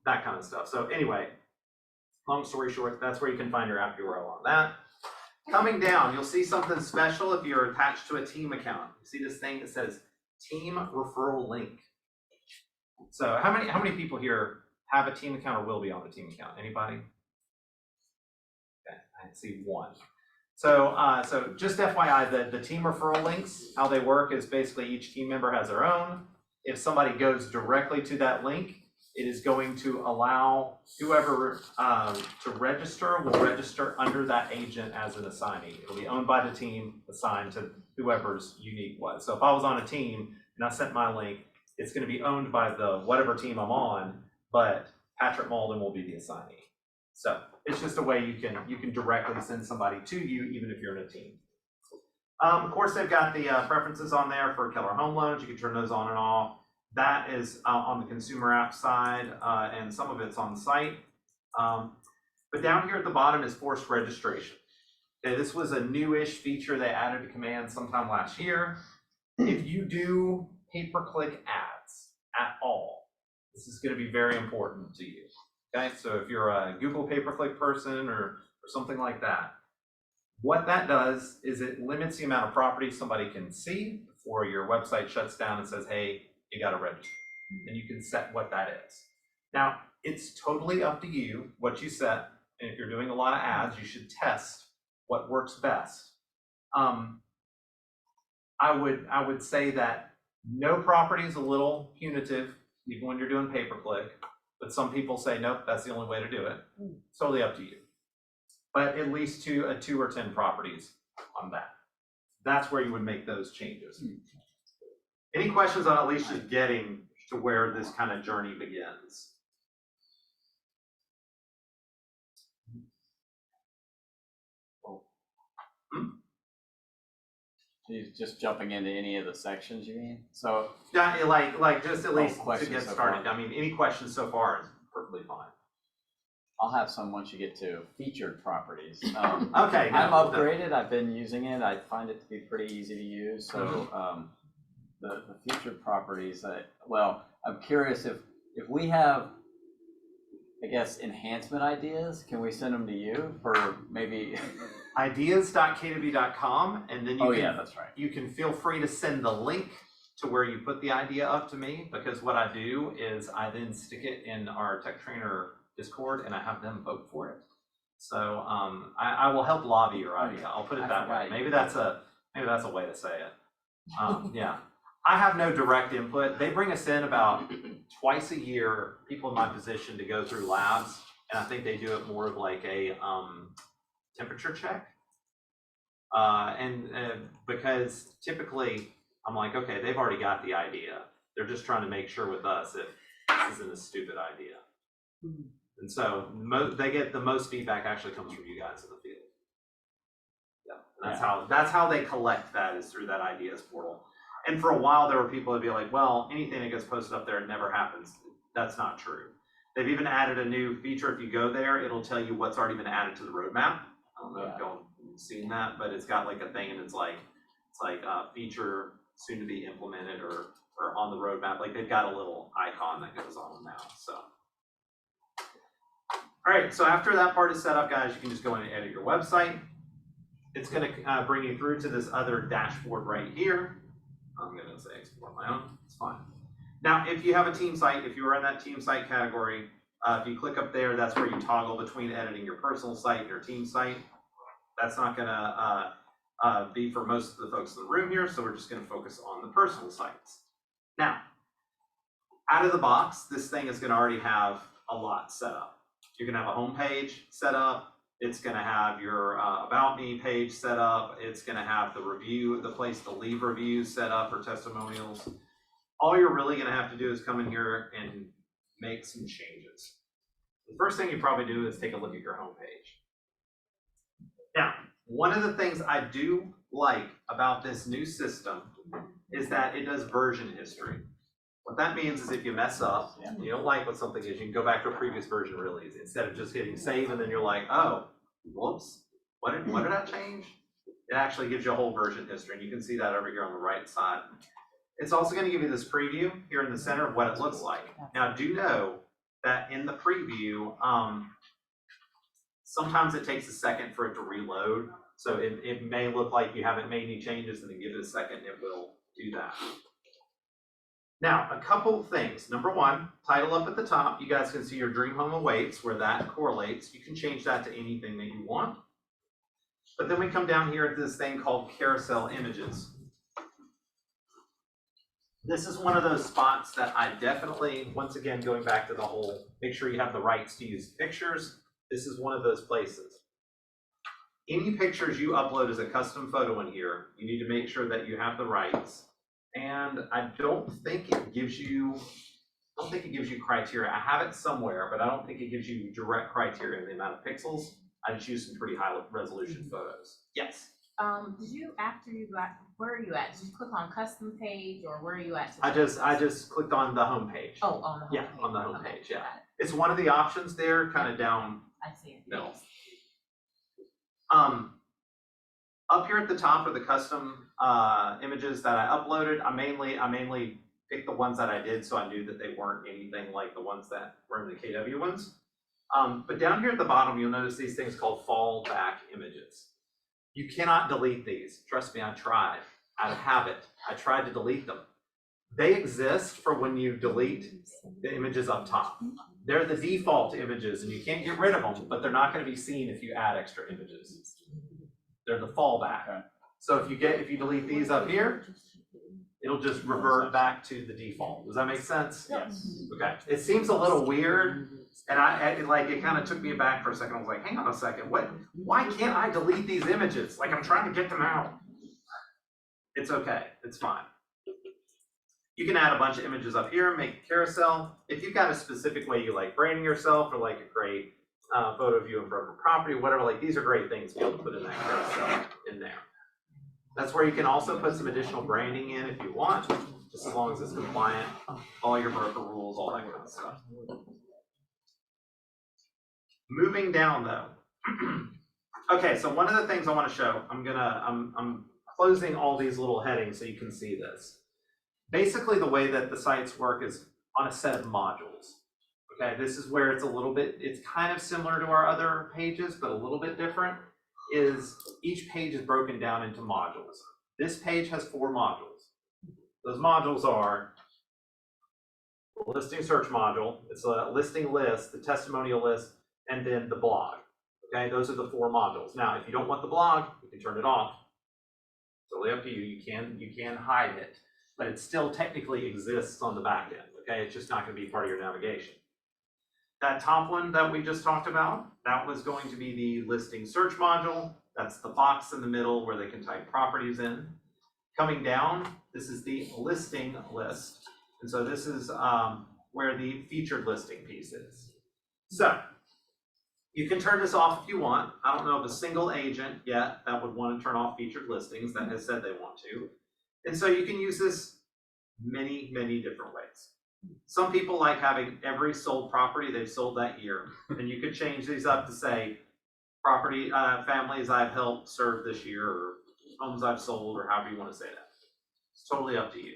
[SPEAKER 2] That kind of stuff. So anyway, long story short, that's where you can find your app URL on that. Coming down, you'll see something special if you're attached to a team account. You see this thing that says team referral link. So how many people here have a team account or will be on the team account? Anybody? Okay, I see one. So so just FYI, the team referral links, how they work is basically each team member has their own. If somebody goes directly to that link, it is going to allow whoever to register will register under that agent as an assignee. It'll be owned by the team, assigned to whoever's unique was. So if I was on a team and I sent my link, it's going to be owned by the whatever team I'm on, but Patrick Malden will be the assignee. So it's just a way you can directly send somebody to you, even if you're in a team. Of course, they've got the preferences on there for Keller Home Loans. You can turn those on and off. That is on the consumer app side, and some of it's on site. But down here at the bottom is forced registration. Okay, this was a newish feature they added to Command sometime last year. If you do pay-per-click ads at all, this is going to be very important to you. Okay, so if you're a Google pay-per-click person or something like that, what that does is it limits the amount of properties somebody can see before your website shuts down and says, hey, you got to register. And you can set what that is. Now, it's totally up to you what you set. And if you're doing a lot of ads, you should test what works best. I would say that no property is a little punitive, even when you're doing pay-per-click. But some people say, nope, that's the only way to do it. It's totally up to you. But at least 2 or 10 properties on that. That's where you would make those changes. Any questions on at least just getting to where this kind of journey begins?
[SPEAKER 5] She's just jumping into any of the sections, you mean? So
[SPEAKER 2] Yeah, like just at least to
[SPEAKER 5] questions
[SPEAKER 2] get
[SPEAKER 5] so
[SPEAKER 2] started.
[SPEAKER 5] far.
[SPEAKER 2] I mean, any questions so far is perfectly fine.
[SPEAKER 5] I'll have some once you get to featured properties.
[SPEAKER 2] Okay.
[SPEAKER 5] I'm upgraded, I've been using it, I find it to be pretty easy to use, so the featured properties, well, I'm curious if we have, I guess, enhancement ideas, can we send them to you for maybe?
[SPEAKER 2] Ideas.kw.com, and then you
[SPEAKER 5] That's right.
[SPEAKER 2] you can feel free to send the link to where you put the idea up to me, because what I do is I then stick it in our Tech Trainer Discord and I have them vote for it. So I will help lobby your idea. I'll put it that way. Maybe that's a way to say it. Yeah. I have no direct input. They bring us in about twice a year, people in my position, to go through labs, and I think they do it more of like a temperature check. And because typically I'm like, okay, they've already got the idea. They're just trying to make sure with us if this isn't a stupid idea. And so they get the most feedback actually comes from you guys in the field. Yeah, and that's how they collect that, is through that ideas portal. And for a while, there were people that'd be like, well, anything that gets posted up there, it never happens. That's not true. They've even added a new feature. If you go there, it'll tell you what's already been added to the roadmap. I don't know if y'all have seen that, but it's got like a thing and it's like feature soon to be implemented or on the roadmap. Like they've got a little icon that goes on now, so. All right, so after that part is set up, guys, you can just go in and edit your website. It's gonna bring you through to this other dashboard right here. I'm gonna say export my own, it's fine. Now, if you have a team site, if you are in that team site category, if you click up there, that's where you toggle between editing your personal site and your team site. That's not gonna be for most of the folks in the room here, so we're just gonna focus on the personal sites. Now, out of the box, this thing is gonna already have a lot set up. You're gonna have a home page set up. It's gonna have your About Me page set up. It's gonna have the place to leave reviews set up or testimonials. All you're really gonna have to do is come in here and make some changes. The first thing you probably do is take a look at your home page. Now, one of the things I do like about this new system is that it does version history. What that means is if you mess up, you don't like what something is, you can go back to a previous version really easy. Instead of just hitting save and then you're like, oh, whoops, what did I change? It actually gives you a whole version history, and you can see that over here on the right side. It's also going to give you this preview here in the center of what it looks like. Now, do know that in the preview, sometimes it takes a second for it to reload. So it may look like you haven't made any changes, and then give it a second, it will do that. Now, a couple of things. Number one, title up at the top. You guys can see your dream home awaits, where that correlates. You can change that to anything that you want. But then we come down here at this thing called carousel images. This is one of those spots that I definitely, once again, going back to the whole, make sure you have the rights to use pictures. This is one of those places. Any pictures you upload as a custom photo in here, you need to make sure that you have the rights. And I don't think it gives you criteria. I have it somewhere, but I don't think it gives you direct criteria in the amount of pixels. I just use some pretty high resolution photos. Yes.
[SPEAKER 10] Did you, after you got, where are you at? Did you click on custom page or where are you at?
[SPEAKER 2] I just clicked on the home page.
[SPEAKER 10] Oh, on the home page.
[SPEAKER 2] Yeah, on the home
[SPEAKER 10] Okay,
[SPEAKER 2] page, yeah.
[SPEAKER 10] got it.
[SPEAKER 2] It's one of the options there, kind of down
[SPEAKER 10] I see it.
[SPEAKER 2] middle. Up here at the top are the custom images that I uploaded. I mainly picked the ones that I did, so I knew that they weren't anything like the ones that were in the KW ones. But down here at the bottom, you'll notice these things called fallback images. You cannot delete these. Trust me, I tried. Out of habit, I tried to delete them. They exist for when you delete the images up top. They're the default images, and you can't get rid of them, but they're not going to be seen if you add extra images. They're the fallback. So if you delete these up here, it'll just revert back to the default. Does that make sense?
[SPEAKER 5] Yes.
[SPEAKER 2] Okay. It seems a little weird, and it kind of took me aback for a second. I was like, hang on a second, why can't I delete these images? Like, I'm trying to get them out. It's okay, it's fine. You can add a bunch of images up here and make a carousel. If you've got a specific way you like branding yourself, or like a great photo of you in front of a property, whatever, like these are great things to be able to put in that carousel in there. That's where you can also put some additional branding in if you want, just as long as it's compliant, all your broker rules, all that kind of stuff. Moving down though. Okay, so one of the things I want to show, I'm closing all these little headings so you can see this. Basically, the way that the sites work is on a set of modules. Okay, this is where it's kind of similar to our other pages, but a little bit different, is each page is broken down into modules. This page has 4 modules. Those modules are the listing search module, it's a listing list, the testimonial list, and then the blog. Okay, those are the 4 modules. Now, if you don't want the blog, you can turn it off. It's totally up to you. You can hide it, but it still technically exists on the back end. Okay, it's just not going to be part of your navigation. That top one that we just talked about, that was going to be the listing search module. That's the box in the middle where they can type properties in. Coming down, this is the listing list. And so this is where the featured listing piece is. So you can turn this off if you want. I don't know of a single agent yet that would want to turn off featured listings that has said they want to. And so you can use this many, many different ways. Some people like having every sold property they've sold that year, and you could change these up to say property, families I've helped serve this year, or homes I've sold, or however you want to say that. It's totally up to you.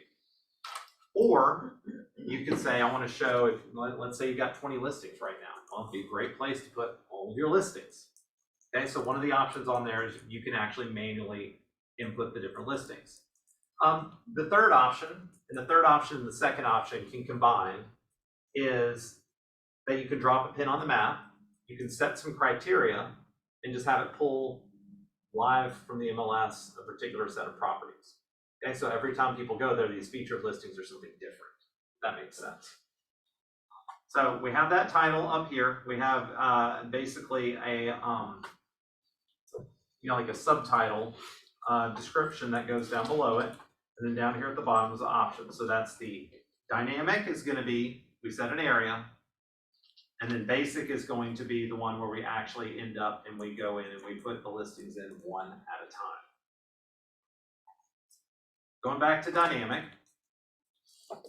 [SPEAKER 2] Or you could say, I want to show, if let's say you've got 20 listings right now. Well, it'd be a great place to put all of your listings. Okay, so one of the options on there is you can actually manually input the different listings. The third option, and the second option can combine, is that you can drop a pin on the map, you can set some criteria, and just have it pull live from the MLS a particular set of properties. Okay, so every time people go there, these featured listings are something different. That makes sense. So we have that title up here. We have basically a like a subtitle description that goes down below it, and then down here at the bottom is the options. So that's the dynamic is going to be, we set an area, and then basic is going to be the one where we actually end up and we go in and we put the listings in one at a time. Going back to dynamic,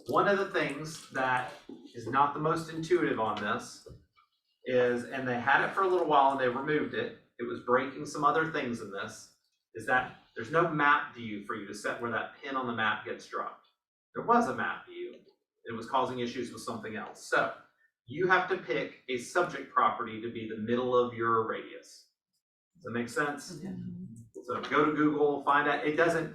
[SPEAKER 2] one of the things that is not the most intuitive on this is, and they had it for a little while and they removed it, it was breaking some other things in this, is that there's no map view for you to set where that pin on the map gets dropped. There was a map view, it was causing issues with something else. So you have to pick a subject property to be the middle of your radius. Does that make sense? Yeah. So go to Google, find out, it doesn't,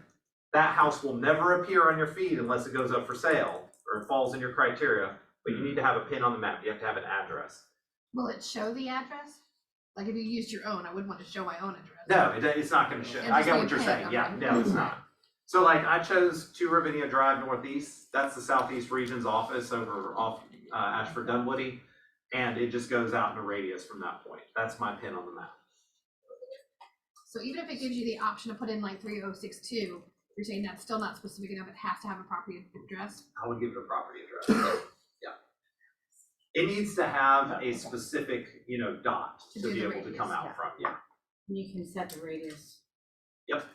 [SPEAKER 2] that house will never appear on your feed unless it goes up for sale or it falls in your criteria, but you need to have a pin on the map. You have to have an address.
[SPEAKER 4] Will it show the address? Like if you used your own, I wouldn't want to show my own address.
[SPEAKER 2] No, it's not going to show. I get what you're saying. Yeah, no, it's not. So like I chose 2 Ravinia Drive Northeast. That's the Southeast Region's office over off Ashford Dunwoody. And it just goes out in a radius from that point. That's my pin on the map.
[SPEAKER 4] So even if it gives you the option to put in like 3062, you're saying that's still not specific enough, it has to have a property address?
[SPEAKER 2] I would give it a property address. Yeah. It needs to have a specific, dot to be able to come out from. Yeah.
[SPEAKER 9] You can set the radius.
[SPEAKER 2] Yep.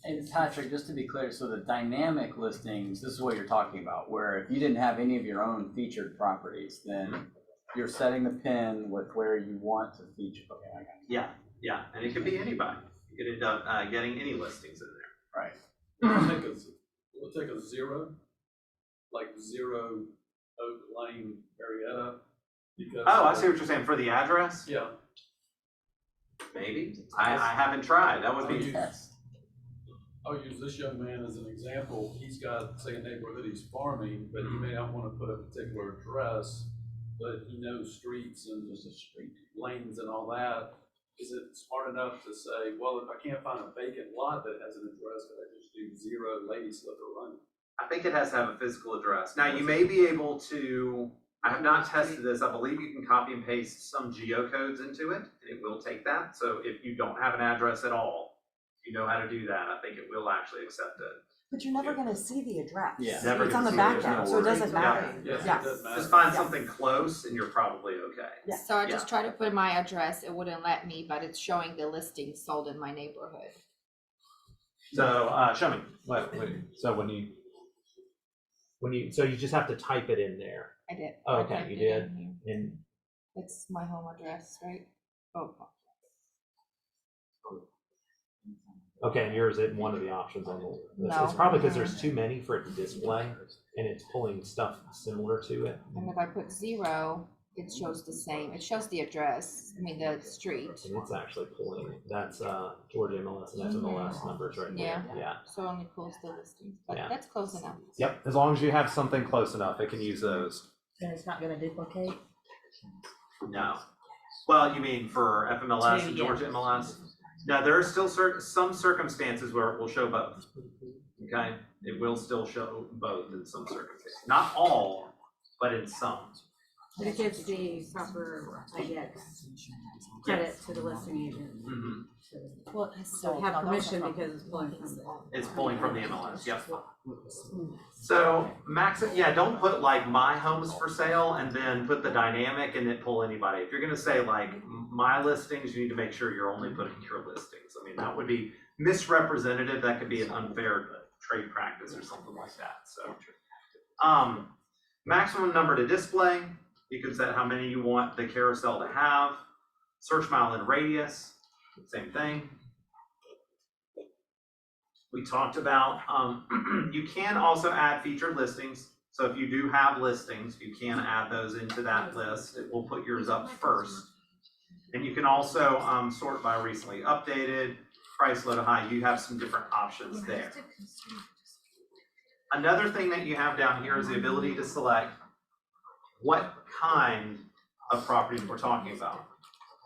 [SPEAKER 5] And Patrick, just to be clear, so the dynamic listings, this is what you're talking about, where if you didn't have any of your own featured properties, then you're setting the pin with where you want to feature. Okay, I got you.
[SPEAKER 2] Yeah, and it could be anybody. You could end up getting any listings in there.
[SPEAKER 5] Right.
[SPEAKER 11] We'll take a 0, like 0 Oak Lane, Marietta. Because
[SPEAKER 2] I see what you're saying. For the address?
[SPEAKER 11] Yeah.
[SPEAKER 2] Maybe. I haven't tried. That would be.
[SPEAKER 11] I'll use this young man as an example. He's got, say, a neighborhood he's farming, but he may not want to put a particular address, but he knows streets and there's a street lanes and all that. Is it smart enough to say, well, if I can't find a vacant lot that has an address, could I just do 0 Lady Slipper Run?
[SPEAKER 2] I think it has to have a physical address. Now, you may be able to, I have not tested this, I believe you can copy and paste some geocodes into it, and it will take that. So if you don't have an address at all, you know how to do that, I think it will actually accept it.
[SPEAKER 8] But you're never gonna see the address.
[SPEAKER 5] Yeah.
[SPEAKER 2] Never
[SPEAKER 8] It's on the
[SPEAKER 2] gonna
[SPEAKER 8] back
[SPEAKER 2] see it,
[SPEAKER 8] end,
[SPEAKER 2] no
[SPEAKER 8] so it doesn't
[SPEAKER 2] worries.
[SPEAKER 8] matter.
[SPEAKER 11] Yes,
[SPEAKER 8] Yeah.
[SPEAKER 11] it does matter.
[SPEAKER 2] Just find
[SPEAKER 8] Yeah.
[SPEAKER 2] something close and you're probably okay.
[SPEAKER 8] Yeah.
[SPEAKER 10] So I just tried to put in my address, it wouldn't let me, but it's showing the listing sold in my neighborhood.
[SPEAKER 2] So, show me. So when you, so you just have to type it in there.
[SPEAKER 10] I did.
[SPEAKER 2] Oh,
[SPEAKER 10] I
[SPEAKER 2] okay,
[SPEAKER 10] typed
[SPEAKER 2] you
[SPEAKER 10] it
[SPEAKER 2] did?
[SPEAKER 10] in here.
[SPEAKER 2] And
[SPEAKER 10] It's my home address, right? Oh.
[SPEAKER 2] okay, and yours isn't one of the options on the list.
[SPEAKER 10] No.
[SPEAKER 2] It's probably because there's too many for it to display, and it's pulling stuff similar to it.
[SPEAKER 10] And if I put 0, it shows the same. It shows the address, I mean, the street.
[SPEAKER 2] And it's actually pulling, that's Georgia MLS and FMLS numbers right there. Yeah.
[SPEAKER 10] So it only pulls the listings, but
[SPEAKER 2] Yeah.
[SPEAKER 10] that's close enough.
[SPEAKER 2] Yep, as long as you have something close enough, it can use those.
[SPEAKER 1] And it's not gonna duplicate?
[SPEAKER 2] No. Well, you mean for FMLS and Georgia MLS? No, there are still some circumstances where it will show both. Okay, it will still show both in some circumstances. Not all, but in some.
[SPEAKER 9] But it gives the proper, I guess, credit to the listing agent.
[SPEAKER 2] Mhm.
[SPEAKER 10] Well, it has
[SPEAKER 9] So
[SPEAKER 10] sold.
[SPEAKER 9] have
[SPEAKER 10] No, those are
[SPEAKER 9] permission
[SPEAKER 10] from-
[SPEAKER 9] because it's pulling from the.
[SPEAKER 2] It's pulling from the MLS, yep. So don't put like my homes for sale and then put the dynamic and then pull anybody. If you're gonna say like my listings, you need to make sure you're only putting your listings. I mean, that would be misrepresentative. That could be an unfair trade practice or something like that, so. Maximum number to display, you can set how many you want the carousel to have. Search mile and radius, same thing. We talked about, you can also add featured listings. So if you do have listings, you can add those into that list. It will put yours up first. And you can also sort by recently updated, price low to high. You have some different options there. Another thing that you have down here is the ability to select what kind of properties we're talking about.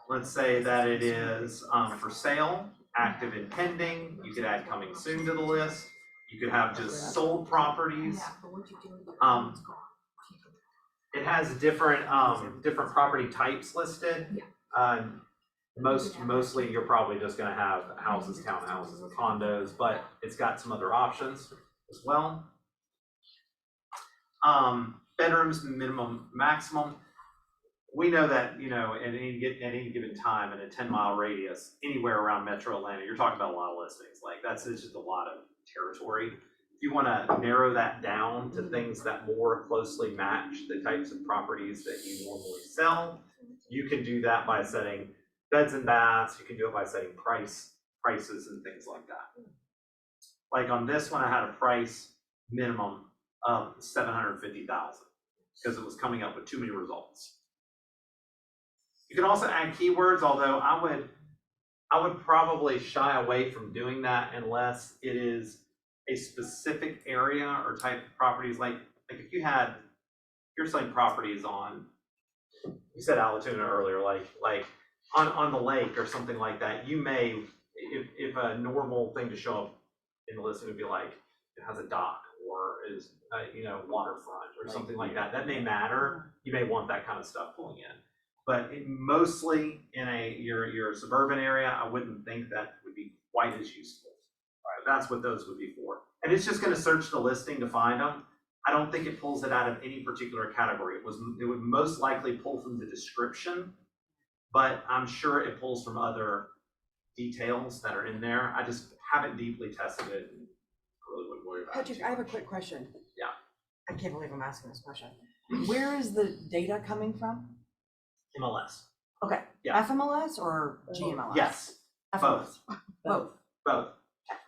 [SPEAKER 2] Let's say that it is for sale, active and pending. You could add coming soon to the list. You could have just sold properties. It has different different property types listed. Mostly you're probably just gonna have houses, townhouses, and condos, but it's got some other options as well. Bedrooms, minimum, maximum. We know that, you know, at any given time in a 10-mile radius, anywhere around Metro Atlanta, you're talking about a lot of listings. Like it's just a lot of territory. If you want to narrow that down to things that more closely match the types of properties that you normally sell, you can do that by setting beds and baths. You can do it by setting prices and things like that. Like on this one, I had a price minimum of $750,000 because it was coming up with too many results. You can also add keywords, although I would probably shy away from doing that unless it is a specific area or type of properties. Like if you're selling properties on, you said Allatoona earlier, like on the lake or something like that, you may, if a normal thing to show up in the listing would be like, it has a dock or is, waterfront or something like that. That may matter. You may want that kind of stuff pulling in. But mostly in your suburban area, I wouldn't think that would be quite as useful. Right? That's what those would be for. And it's just going to search the listing to find them. I don't think it pulls it out of any particular category. It would most likely pull from the description, but I'm sure it pulls from other details that are in there. I just haven't deeply tested it and really wouldn't worry about it.
[SPEAKER 8] Patrick, I have a quick question.
[SPEAKER 2] Yeah.
[SPEAKER 8] I can't believe I'm asking this question. Where is the data coming from?
[SPEAKER 2] MLS.
[SPEAKER 8] Okay.
[SPEAKER 2] Yeah.
[SPEAKER 8] FMLS or GMLS?
[SPEAKER 2] Yes.
[SPEAKER 8] FMLS.
[SPEAKER 2] Both.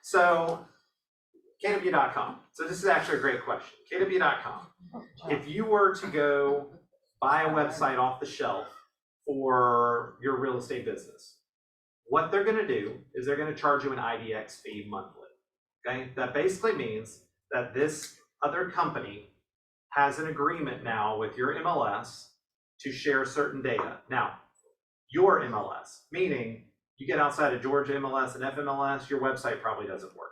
[SPEAKER 2] So KW.com. So this is actually a great question. KW.com. If you were to go buy a website off the shelf for your real estate business, what they're going to do is they're going to charge you an IDX fee monthly. Okay? That basically means that this other company has an agreement now with your MLS to share certain data. Now, your MLS, meaning you get outside of Georgia MLS and FMLS, your website probably doesn't work.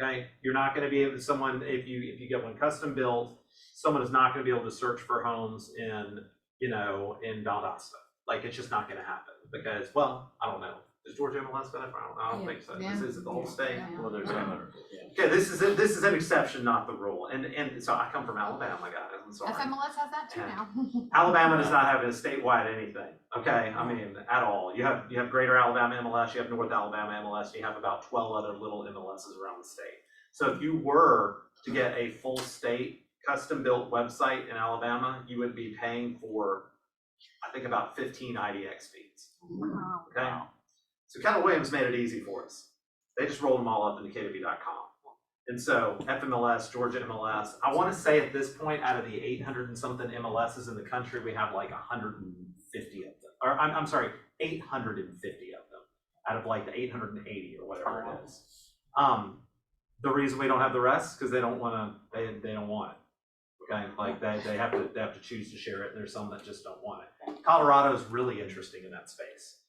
[SPEAKER 2] Okay, you're not going to be able to, if you get one custom built, someone is not going to be able to search for homes in Valdosta. Like it's just not going to happen because, well, I don't know. Is Georgia MLS better? I don't think so.
[SPEAKER 10] Yeah.
[SPEAKER 2] Is it the whole state?
[SPEAKER 5] Well, there's other,
[SPEAKER 2] Okay, this is an exception, not the rule. And so I come from Alabama, guys. I'm sorry.
[SPEAKER 10] FMLS has that too now.
[SPEAKER 2] Alabama does not have a statewide anything, okay? I mean, at all. You have Greater Alabama MLS, you have North Alabama MLS, and you have about 12 other little MLSs around the state. So if you were to get a full state custom-built website in Alabama, you would be paying for, I think, about 15 IDX fees, okay? So Keller Williams made it easy for us. They just rolled them all up into KW.com. And so FMLS, Georgia MLS, I want to say at this point, out of the 800 and something MLSs in the country, we have like 150 of them. Or I'm sorry, 850 of them out of like the 880 or whatever it is. The reason we don't have the rest because they don't want to. They don't want it. Okay, like they have to choose to share it. And there's some that just don't want it. Colorado is really interesting in that space.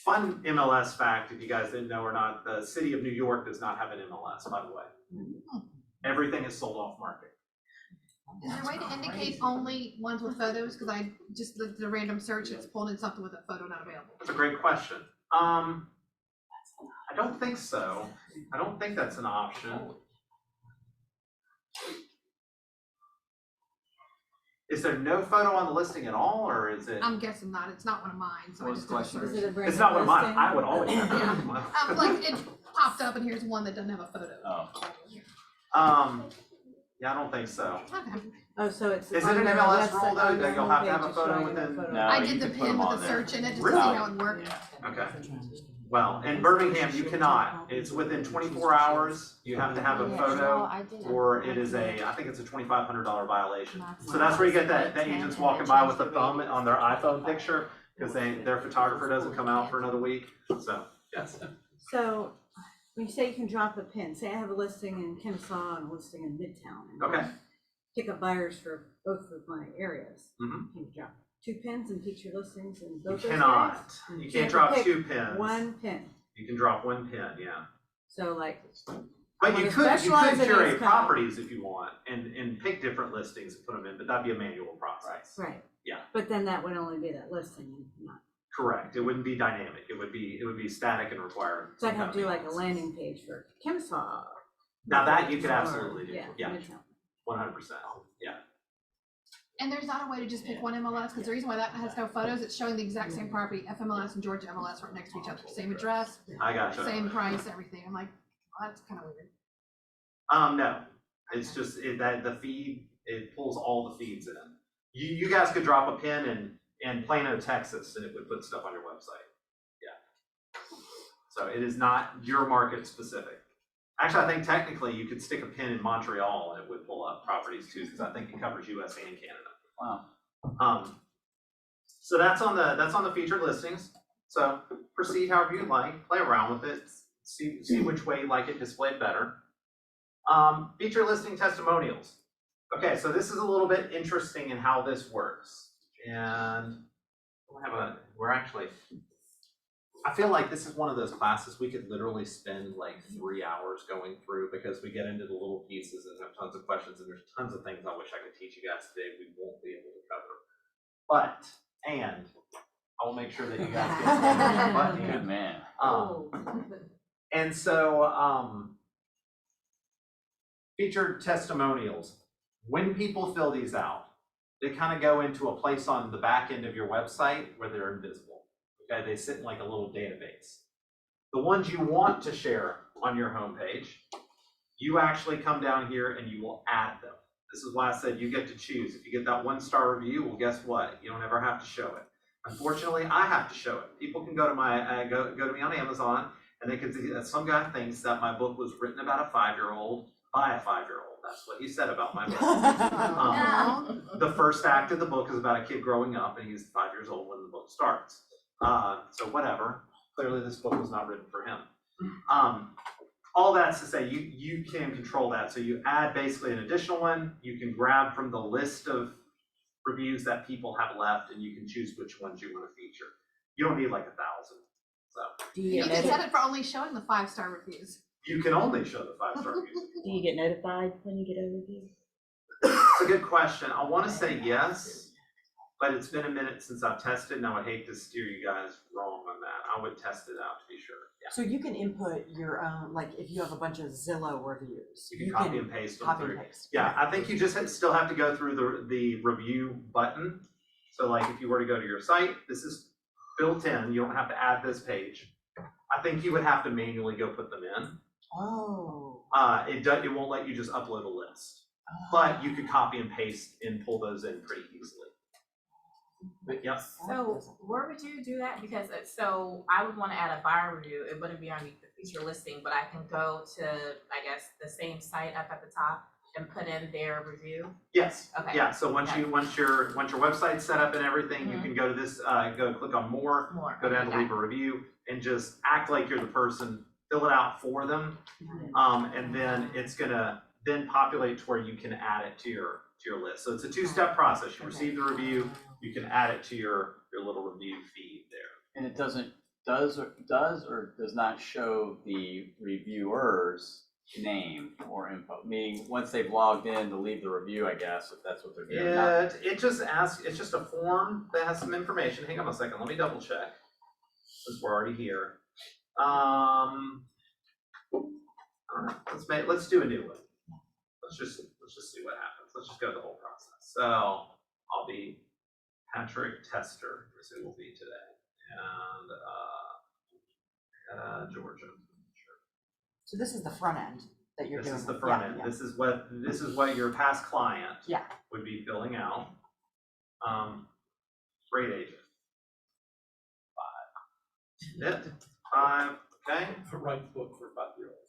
[SPEAKER 2] Fun MLS fact, if you guys didn't know or not, the city of New York does not have an MLS, by the way. Everything is sold off market.
[SPEAKER 4] Is there a way to indicate only ones with photos? Because I just the random search, it's pulled in something with a photo not available.
[SPEAKER 2] That's a great question. I don't think so. I don't think that's an option. Is there no photo on the listing at all, or is it?
[SPEAKER 4] I'm guessing not. It's not one of mine, so I just did a search.
[SPEAKER 9] Is it a
[SPEAKER 2] It's not one of mine.
[SPEAKER 9] listing?
[SPEAKER 2] I would always have
[SPEAKER 4] Yeah.
[SPEAKER 2] that.
[SPEAKER 4] Like popped up and here's one that doesn't have a photo.
[SPEAKER 5] Oh.
[SPEAKER 2] Yeah, I don't think so.
[SPEAKER 4] Okay.
[SPEAKER 9] Oh, so it's.
[SPEAKER 2] Is it
[SPEAKER 9] on
[SPEAKER 2] an
[SPEAKER 9] their
[SPEAKER 2] MLS
[SPEAKER 9] website-
[SPEAKER 2] rule though,
[SPEAKER 9] on
[SPEAKER 2] that
[SPEAKER 9] their
[SPEAKER 2] you'll have to have
[SPEAKER 9] homepage,
[SPEAKER 2] a
[SPEAKER 9] it's
[SPEAKER 2] photo
[SPEAKER 9] showing
[SPEAKER 2] within?
[SPEAKER 9] a photo.
[SPEAKER 5] No.
[SPEAKER 4] I
[SPEAKER 5] you
[SPEAKER 4] did the
[SPEAKER 5] can put
[SPEAKER 4] pin
[SPEAKER 5] them
[SPEAKER 4] with
[SPEAKER 5] on
[SPEAKER 4] the
[SPEAKER 5] there.
[SPEAKER 4] search in it just to see
[SPEAKER 2] Really?
[SPEAKER 4] how it worked.
[SPEAKER 2] Okay. Well, in Birmingham, you cannot. It's within 24 hours. You have to have a
[SPEAKER 10] Well,
[SPEAKER 2] photo,
[SPEAKER 10] I did.
[SPEAKER 2] or it is I think it's a $2,500 violation.
[SPEAKER 10] That's
[SPEAKER 2] So that's where you get
[SPEAKER 10] nice.
[SPEAKER 2] the agents walking by with a thumb on their iPhone picture, because their photographer doesn't come out for another week. So, yes.
[SPEAKER 9] So, when you say you can drop a pin, say I have a listing in Kennesaw and a listing in Midtown. and
[SPEAKER 2] Okay.
[SPEAKER 9] Pick up buyers for both of my areas.
[SPEAKER 2] Mhm.
[SPEAKER 9] Can you drop 2 pins and feature listings in
[SPEAKER 2] You
[SPEAKER 9] both those
[SPEAKER 2] cannot.
[SPEAKER 9] areas?
[SPEAKER 2] You
[SPEAKER 9] You
[SPEAKER 2] can't
[SPEAKER 9] have
[SPEAKER 2] drop
[SPEAKER 9] to pick
[SPEAKER 2] 2 pins.
[SPEAKER 9] 1 pin.
[SPEAKER 2] You can drop 1 pin, yeah.
[SPEAKER 9] So like,
[SPEAKER 2] But
[SPEAKER 9] wanna
[SPEAKER 2] you could
[SPEAKER 9] specialize in
[SPEAKER 2] curate
[SPEAKER 9] these kind.
[SPEAKER 2] properties if you want and pick different listings and put them in, but that'd be a manual process.
[SPEAKER 9] right.
[SPEAKER 2] Yeah.
[SPEAKER 9] But then that would only be that listing and not.
[SPEAKER 2] Correct. It wouldn't be dynamic. It would be static and require.
[SPEAKER 9] So I'd
[SPEAKER 2] some
[SPEAKER 9] have to
[SPEAKER 2] kind
[SPEAKER 9] do
[SPEAKER 2] of
[SPEAKER 9] like a
[SPEAKER 2] maintenance.
[SPEAKER 9] landing page for Kennesaw.
[SPEAKER 2] Now that you could
[SPEAKER 9] or-
[SPEAKER 2] absolutely do.
[SPEAKER 9] Yeah.
[SPEAKER 2] Yeah,
[SPEAKER 9] Midtown.
[SPEAKER 2] 100%. Yeah.
[SPEAKER 4] And there's not a way to just pick one MLS, because the reason why that has no photos, it's showing the exact same property, FMLS and Georgia MLS right next to each other, same address,
[SPEAKER 2] I gotcha.
[SPEAKER 4] same price, everything. I'm like, well, that's kind of weird.
[SPEAKER 2] No, it's just that the feed, it pulls all the feeds in. You guys could drop a pin in Plano, Texas, and it would put stuff on your website. Yeah. So it is not your market specific. Actually, I think technically you could stick a pin in Montreal and it would pull up properties too, because I think it covers US and Canada.
[SPEAKER 5] Wow.
[SPEAKER 2] So that's on the featured listings. So proceed however you'd like, play around with it, see which way you like it displayed better. Feature listing testimonials. Okay, so this is a little bit interesting in how this works. And I feel like this is one of those classes we could literally spend like 3 hours going through, because we get into the little pieces and have tons of questions, and there's tons of things I wish I could teach you guys today we won't be able to cover. And I will make sure that you guys get some button
[SPEAKER 5] Good
[SPEAKER 2] in.
[SPEAKER 5] man.
[SPEAKER 2] And so, featured testimonials. When people fill these out, they kind of go into a place on the back end of your website where they're invisible. Okay, they sit in like a little database. The ones you want to share on your homepage, you actually come down here and you will add them. This is why I said you get to choose. If you get that 1-star review, well, guess what? You don't ever have to show it. Unfortunately, I have to show it. People can go to my go to me on Amazon, and they can see that some guy thinks that my book was written about a 5-year-old by a 5-year-old. That's what he said about my book. The first act of the book is about a kid growing up, and he's 5 years old when the book starts. So whatever. Clearly, this book was not written for him. All that's to say, you can control that. So you add basically an additional one. You can grab from the list of reviews that people have left, and you can choose which ones you want to feature. You don't need like 1,000. So
[SPEAKER 4] You can set it for only showing the 5-star reviews.
[SPEAKER 2] you can only show the 5-star reviews.
[SPEAKER 9] Do you get notified when you get a review?
[SPEAKER 2] It's a good question. I want to say yes, but it's been a minute since I've tested, and I would hate to steer you guys wrong on that. I would test it out to be sure. Yeah.
[SPEAKER 8] So you can input your own, like if you have a bunch of Zillow reviews.
[SPEAKER 2] You can copy and paste them
[SPEAKER 8] copy
[SPEAKER 2] through.
[SPEAKER 8] and paste.
[SPEAKER 2] Yeah, I think you just still have to go through the review button. So like if you were to go to your site, this is built in. You don't have to add this page. I think you would have to manually go put them in.
[SPEAKER 8] Oh.
[SPEAKER 2] It won't let you just upload a list, but you could copy and paste and pull those in pretty easily. But yep.
[SPEAKER 1] So where would you do that? Because so I would want to add a buyer review. It wouldn't be underneath the feature listing, but I can go to, I guess, the same site up at the top and put in their review.
[SPEAKER 2] Yes.
[SPEAKER 1] Okay.
[SPEAKER 2] Yeah. So once
[SPEAKER 1] Okay.
[SPEAKER 2] your website's set up and everything, you
[SPEAKER 1] Mhm.
[SPEAKER 2] can go to this. Go click on more.
[SPEAKER 1] More.
[SPEAKER 2] Go down to
[SPEAKER 1] Okay,
[SPEAKER 2] leave a review and just act like you're the person. Fill it out for them, and then it's gonna then populate to where you can add it to your list. So it's a 2-step process. You receive the review, you can add it to your little review feed there.
[SPEAKER 5] And it does or does not show the reviewer's name or info, meaning once they've logged in to leave the review, I guess, if that's what they're doing.
[SPEAKER 2] It just asks, it's just a form that has some information. Hang on a second, let me double check, since we're already here. All right, let's do a new one. Let's just see what happens. Let's just go the whole process. So I'll be Patrick Tester, is who will be today, and Georgia. Sure.
[SPEAKER 8] So this is the front end that you're
[SPEAKER 2] This
[SPEAKER 8] doing.
[SPEAKER 2] is the
[SPEAKER 8] with-
[SPEAKER 2] front
[SPEAKER 8] yeah,
[SPEAKER 2] end.
[SPEAKER 8] yeah.
[SPEAKER 2] This is what your past client
[SPEAKER 8] Yeah.
[SPEAKER 2] would be filling out. Rate agent. 5. 5, okay.
[SPEAKER 11] Write book for 5-year-olds.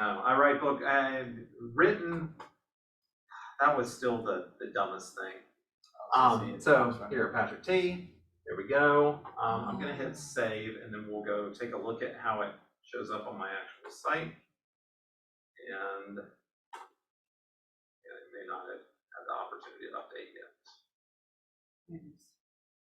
[SPEAKER 2] No, I write book and written, that was still the dumbest thing. So here, Patrick T, there we go. I'm gonna hit save and then we'll go take a look at how it shows up on my actual site. And it may not have had the opportunity to update yet.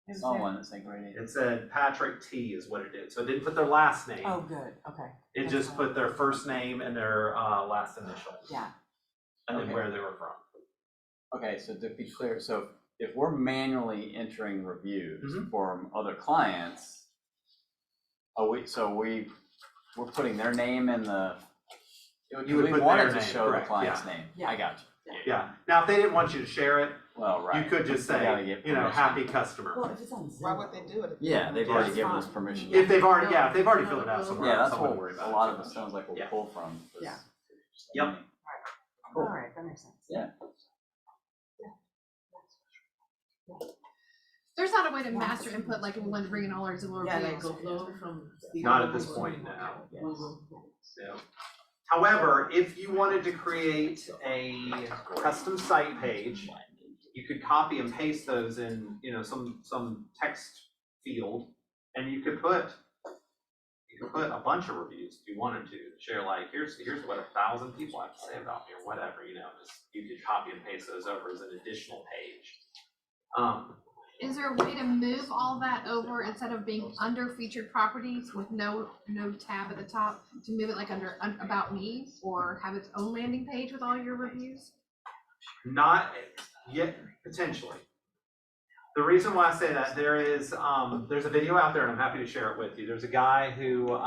[SPEAKER 5] I saw one that said grade 8.
[SPEAKER 2] It said Patrick T is what it did. So it didn't put their last name.
[SPEAKER 8] Oh, good, okay.
[SPEAKER 2] It
[SPEAKER 8] That's
[SPEAKER 2] just
[SPEAKER 8] fine.
[SPEAKER 2] put their first name and their last initial.
[SPEAKER 8] Yeah.
[SPEAKER 2] And then
[SPEAKER 5] Okay.
[SPEAKER 2] where they were from.
[SPEAKER 5] Okay, so to be clear, so if we're manually entering reviews
[SPEAKER 2] Mhm.
[SPEAKER 5] from other clients, we're putting their name in the,
[SPEAKER 2] You would
[SPEAKER 5] we
[SPEAKER 2] put
[SPEAKER 5] wanted
[SPEAKER 2] their
[SPEAKER 5] to
[SPEAKER 2] name,
[SPEAKER 5] show the
[SPEAKER 2] correct,
[SPEAKER 5] client's
[SPEAKER 2] yeah.
[SPEAKER 5] name.
[SPEAKER 8] Yeah.
[SPEAKER 5] I got you.
[SPEAKER 2] Yeah, now if they didn't want you to share it,
[SPEAKER 5] Well, right.
[SPEAKER 2] you could just
[SPEAKER 5] We gotta
[SPEAKER 2] say,
[SPEAKER 5] get
[SPEAKER 2] you know,
[SPEAKER 5] permission.
[SPEAKER 2] happy customer.
[SPEAKER 8] Well, if it's on Zillow.
[SPEAKER 6] Why would they do it?
[SPEAKER 5] Yeah, they've
[SPEAKER 2] Yeah,
[SPEAKER 5] already
[SPEAKER 8] it's
[SPEAKER 5] given
[SPEAKER 8] fine.
[SPEAKER 5] us permission.
[SPEAKER 2] If they've already filled it out somewhere
[SPEAKER 5] Yeah,
[SPEAKER 2] else,
[SPEAKER 5] that's
[SPEAKER 2] I
[SPEAKER 5] what
[SPEAKER 2] wouldn't worry about
[SPEAKER 5] a
[SPEAKER 2] it
[SPEAKER 5] lot
[SPEAKER 2] too
[SPEAKER 5] of it
[SPEAKER 2] much.
[SPEAKER 5] sounds like we'll
[SPEAKER 2] Yeah.
[SPEAKER 5] pull from. was-
[SPEAKER 8] Yeah.
[SPEAKER 2] Yep.
[SPEAKER 8] All right, that makes sense.
[SPEAKER 5] Yeah.
[SPEAKER 4] There's not a way to master input like when bringing all our Zillow
[SPEAKER 9] Yeah,
[SPEAKER 4] reviews.
[SPEAKER 9] like go flow from.
[SPEAKER 2] Not at this point, no.
[SPEAKER 9] Google.
[SPEAKER 2] Yeah. However, if you wanted to create a custom site page, you could copy and paste those in, you know, some text field, and you could put a bunch of reviews if you wanted to share, like, here's what 1,000 people have to say about me or whatever, you know, just you could copy and paste those over as an additional page.
[SPEAKER 4] Is there a way to move all that over instead of being under featured properties with no tab at the top to move it like under about me or have its own landing page with all your reviews?
[SPEAKER 2] Not yet, potentially. The reason why I say that, there's a video out there and I'm happy to share it with you. There's a guy who,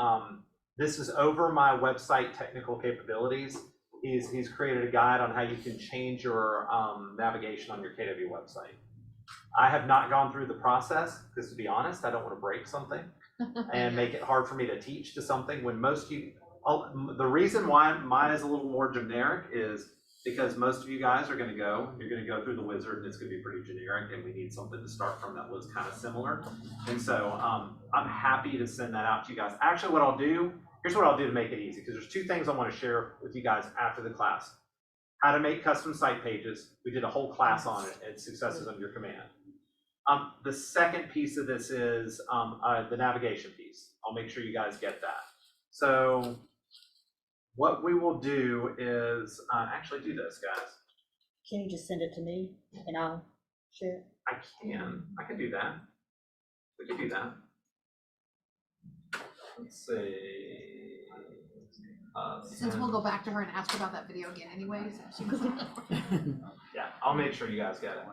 [SPEAKER 2] this is over my website technical capabilities. He's created a guide on how you can change your navigation on your KW website. I have not gone through the process because, to be honest, I don't want to break something and make it hard for me to teach to something when most of you, the reason why mine is a little more generic is because most of you guys are you're gonna go through the wizard and it's gonna be pretty generic and we need something to start from that was kind of similar. And so I'm happy to send that out to you guys. Actually, here's what I'll do to make it easy, because there's 2 things I want to share with you guys after the class. How to make custom site pages. We did a whole class on it at Successes Under Command. The second piece of this is the navigation piece. I'll make sure you guys get that. So what we will do is actually do this, guys.
[SPEAKER 9] Can you just send it to me and I'll share it?
[SPEAKER 2] I can do that. We can do that. Let's see.
[SPEAKER 4] Since we'll go back to her and ask her about that video again anyway, so she was
[SPEAKER 2] Yeah, I'll make sure you guys get it.